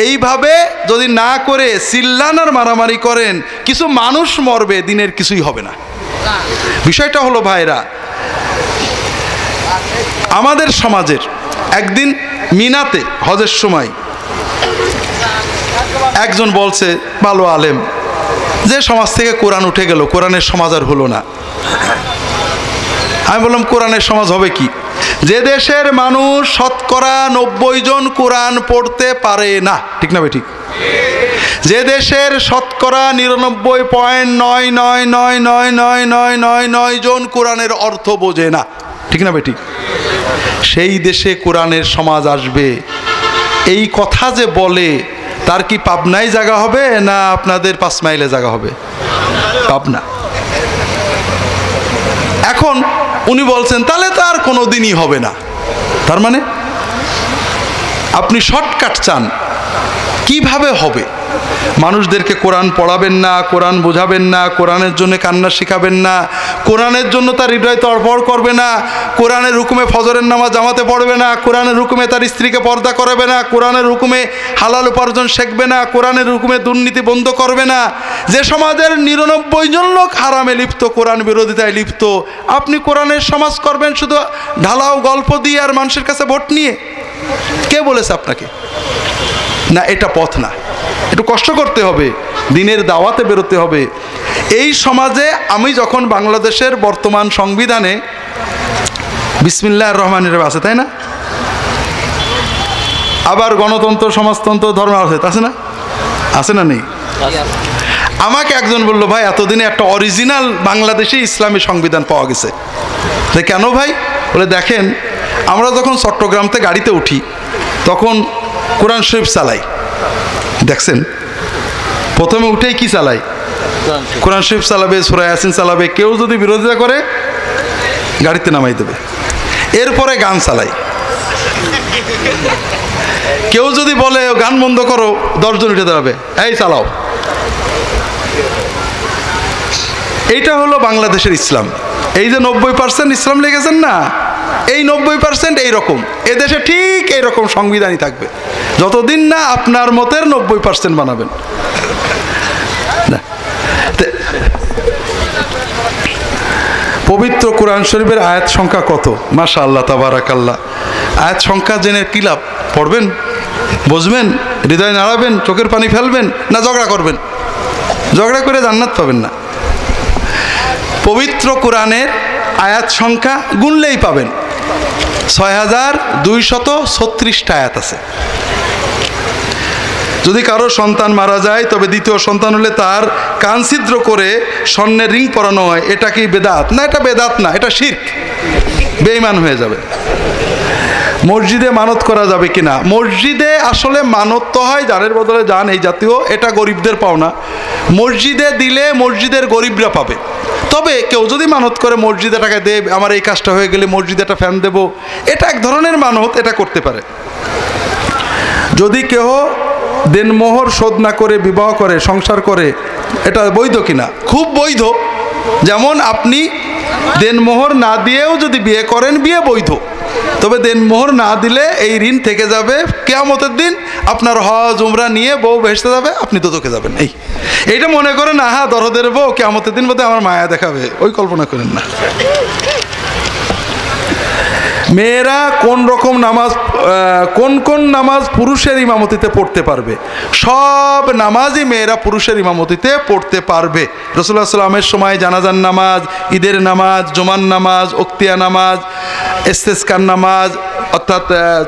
এইভাবে যদি না করে চিল্লান আর মারামারি করেন, কিছু মানুষ মরবে, দিনের কিছুই হবে না। বিষয়টা হলো ভাইরা, আমাদের সমাজের একদিন মিনাতে হজের সময় একজন বলছে, ভালো আলেম, যে সমাজ থেকে কোরআন উঠে গেল, কোরআনের সমাজ আর হলো না। আমি বললাম কোরআনের সমাজ হবে কি? যে দেশের মানুষ শতকরা 90 জন কোরআন পড়তে পারে না, ঠিক না ঠিক? যে দেশের শতকরা 99.999999999 জন কোরআনের অর্থ বোঝে না, ঠিক না ঠিক? সেই দেশে কোরআনের সমাজ আসবে। এই কথা যে বলে তার কি পাবনায় জায়গা হবে না আপনাদের 5 মাইলে জায়গা হবে? পাবনা। এখন উনি বলছেন তাহলে তো আর কোনো দিনই হবে না। তার মানে আপনি শর্টকাট চান, কিভাবে হবে? মানুষদেরকে কোরআন পড়াবেন না, কোরআন বোঝাবেন না, কোরআনের জন্য কান্না শিখাবেন না, কোরআনের জন্য তার হৃদয় তড়ফড় করবে না, কোরআনের হুকুমে ফজরের নামাজ জামাতে পড়বে না, কোরআনের হুকুমে তার স্ত্রীকে পর্দা করবে না, কোরআনের হুকুমে হালাল উপার্জন শিখবে না, কোরআনের হুকুমে দুর্নীতি বন্ধ করবে না। যে সমাজের 99 জন লোক হারামে লিপ্ত, কোরআন বিরোধিতায় লিপ্ত, আপনি কোরআনের সমাজ করবেন শুধু ঢালাও গল্প দিয়ে আর মানুষের কাছে ভোট নিয়ে? কে বলেছে আপনাকে? না, এটা পথ না। একটু কষ্ট করতে হবে, দিনের দাওয়াতে বেরোতে হবে। এই সমাজে আমি যখন বাংলাদেশের বর্তমান সংবিধানে বিসমিল্লাহির রহমানির রহিম আছে, তাই না? আবার গণতন্ত্র, সমাজতন্ত্র, ধর্ম আছে না? আছে না নেই? আমাকে একজন বলল, ভাই এতদিনে একটা অরিজিনাল বাংলাদেশি ইসলামী সংবিধান পাওয়া গেছে। কেন ভাই? বলে দেখেন, আমরা যখন চট্টগ্রাম থেকে গাড়িতে উঠি তখন কোরআন শরীফ চালাই। দেখছেন, প্রথমে উঠেই কি চালাই? কোরআন শরীফ চালাবে, সূরা ইয়াসিন চালাবে। কেউ যদি বিরোধিতা করে গাড়িতে নামাই দেবে। এরপরে গান চালাই। কেউ যদি বলে গান বন্ধ করো, 10 জন উঠে দাঁড়াবে, এই চালাও। এইটা হলো বাংলাদেশের ইসলাম। এই যে 90% ইসলাম লেগেছেন না, এই 90% এইরকম। এদেশে ঠিক এইরকম সংবিধানই থাকবে যতদিন না আপনার মতের 90% বানাবেন। পবিত্র কোরআন শরীফের আয়াত সংখ্যা কত? মাশাআল্লাহ, তাবারাকাল্লাহ। আয়াত সংখ্যা জেনে কি লাভ? পড়বেন, বুঝবেন, হৃদয় নাড়াবেন, চোখের পানি ফেলবেন, না ঝগড়া করবেন? ঝগড়া করে জান্নাত পাবেন না। পবিত্র কোরআনের আয়াত সংখ্যা গুনলেই পাবেন 6236টা আয়াত আছে। যদি কারো সন্তান মারা যায় তবে দ্বিতীয় সন্তান হলে তার কান ছিদ্র করে স্বর্ণের রিং পরানো হয়। এটা কি বেদাত? না, এটা বেদাত না, এটা শিরক, বেঈমান হয়ে যাবে। মসজিদে মানত করা যাবে কিনা? মসজিদে আসলে মানত তো হয় জানের বদলে জান, এই জাতীয়, এটা গরিবদের পাওনা। মসজিদে দিলে মসজিদের গরিবরা পাবে। তবে কেউ যদি মানত করে মসজিদে টাকা দেব, আমার এই কাজটা হয়ে গেলে মসজিদে একটা ফ্যান দেব, এটা এক ধরনের মানত, এটা করতে পারে। যদি কেহ দেনমোহর শোধ না করে বিবাহ করে, সংসার করে, এটা বৈধ কিনা? খুব বৈধ। যেমন আপনি দেনমোহর না দিয়েও যদি বিয়ে করেন, বিয়ে বৈধ। তবে দেনমোহর না দিলে এই ঋণ থেকে যাবে, কিয়ামতের দিন আপনার হজ উমরা নিয়ে বউ ভেসতে যাবে, আপনি দোজখে যাবেন। এইটা মনে করেন আহা দরদের বউ, কিয়ামতের দিন বোধহয় আমার মায়া দেখাবে, ওই কল্পনা করেন না। মেয়েরা কোন রকম নামাজ, কোন নামাজ পুরুষের ইমামতিতে পড়তে পারবে? সব নামাজই মেয়েরা পুরুষের ইমামতিতে পড়তে পারবে। রাসূলুল্লাহ সাল্লাল্লাহু আলাইহি ওয়াসাল্লামের সময় জানাজার নামাজ, ঈদের নামাজ, জুমার নামাজ, উক্তিয়া নামাজ, ইস্তেসকার নামাজ অর্থাৎ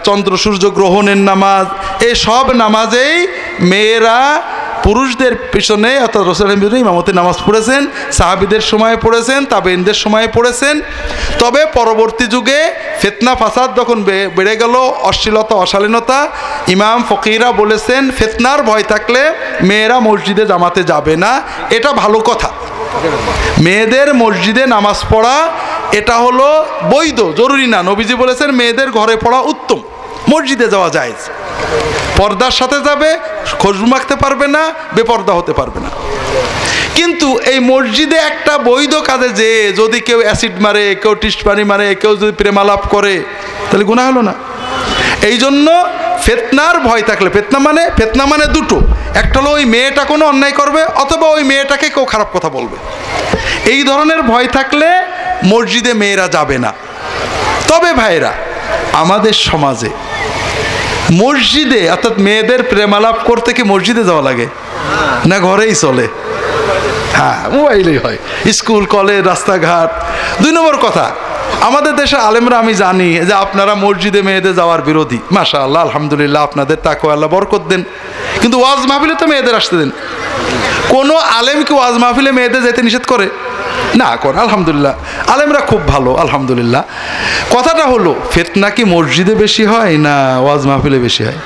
চন্দ্র সূর্য গ্রহণের নামাজ, এই সব নামাজেই মেয়েরা পুরুষদের পিছনে অর্থাৎ রাসূলুল্লাহ ইমামতি নামাজ পড়েছেন, সাহাবীদের সময়ে পড়েছেন, তাবেঈনদের সময়ে পড়েছেন। তবে পরবর্তী যুগে ফিতনা ফাসাদ যখন বেড়ে গেল, অশ্লীলতা অশালীনতা, ইমাম ফকিরা বলেছেন ফিতনার ভয় থাকলে মেয়েরা মসজিদে জামাতে যাবে না। এটা ভালো কথা। মেয়েদের মসজিদে নামাজ পড়া এটা হলো বৈধ, জরুরি না। নবীজি বলেছেন মেয়েদের ঘরে পড়া উত্তম, মসজিদে যাওয়া যায়। পর্দার সাথে যাবে, খুশবু মাখতে পারবে না, বেপর্দা হতে পারবে না। কিন্তু এই মসজিদে একটা বৈধ কাজে যে যদি কেউ অ্যাসিড মারে, কেউ টিস্টপানি মারে, কেউ যদি প্রেমালাপ করে, তাহলে গুনাহ হলো না? এই জন্য ফিতনার ভয় থাকলে, ফিতনা মানে দুটো, একটা হলো ওই মেয়েটা কোনো অন্যায় করবে অথবা ওই মেয়েটাকে কেউ খারাপ কথা বলবে, এই ধরনের ভয় থাকলে মসজিদে মেয়েরা যাবে না। তবে ভাইরা, আমাদের সমাজে মসজিদে অর্থাৎ মেয়েদের প্রেমালাপ করতে কি মসজিদে যাওয়া লাগে না ঘরেই চলে? হ্যাঁ, মোবাইলেই হয়, স্কুল কলেজ রাস্তাঘাট। 2 নম্বর কথা, আমাদের দেশে আলেমরা আমি জানি যে আপনারা মসজিদে মেয়েদের যাওয়ার বিরোধী। মাশাআল্লাহ, আলহামদুলিল্লাহ, আপনাদের তাকওয়া আল্লাহ বরকত দেন। কিন্তু ওয়াজ মাহফিলে তো মেয়েদের আসতে দেন। কোনো আলেম কি ওয়াজ মাহফিলে মেয়েদের যেতে নিষেধ করে? না করে, আলহামদুলিল্লাহ, আলেমরা খুব ভালো, আলহামদুলিল্লাহ। কথাটা হলো ফিতনা কি মসজিদে বেশি হয় না ওয়াজ মাহফিলে বেশি হয়?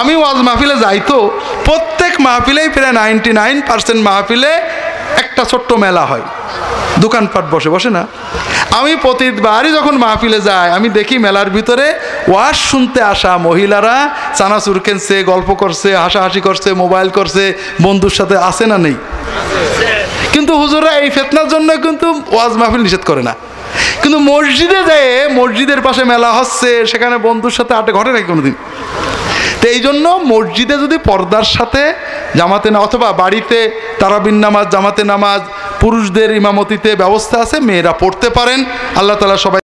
আমি ওয়াজ মাহফিলে যাই, তো প্রত্যেক মাহফিলেই প্রায় 99% মাহফিলে একটা ছোট্ট মেলা হয়, দোকানপাট বসে না। আমি প্রতিবারই যখন মাহফিলে যাই আমি দেখি মেলার ভিতরে ওয়াজ শুনতে আসা মহিলারা চানাচুর কিনছে, গল্প করছে, হাসাহাসি করছে, মোবাইল করছে, বন্ধুর সাথে আছে না নেই? কিন্তু হুজুররা এই ফিতনার জন্য কিন্তু ওয়াজ মাহফিল নিষেধ করে না। কিন্তু মসজিদে যেয়ে মসজিদের পাশে মেলা হচ্ছে, সেখানে বন্ধুর সাথে আড্ডা ঘটে নাকি কোনোদিন? তো এই জন্য মসজিদে যদি পর্দার সাথে জামাতে না, অথবা বাড়িতে তারাবির নামাজ, জামাতে নামাজ পুরুষদের ইমামতিতে ব্যবস্থা আছে, মেয়েরা পড়তে পারেন। আল্লাহ তাআলা সবাই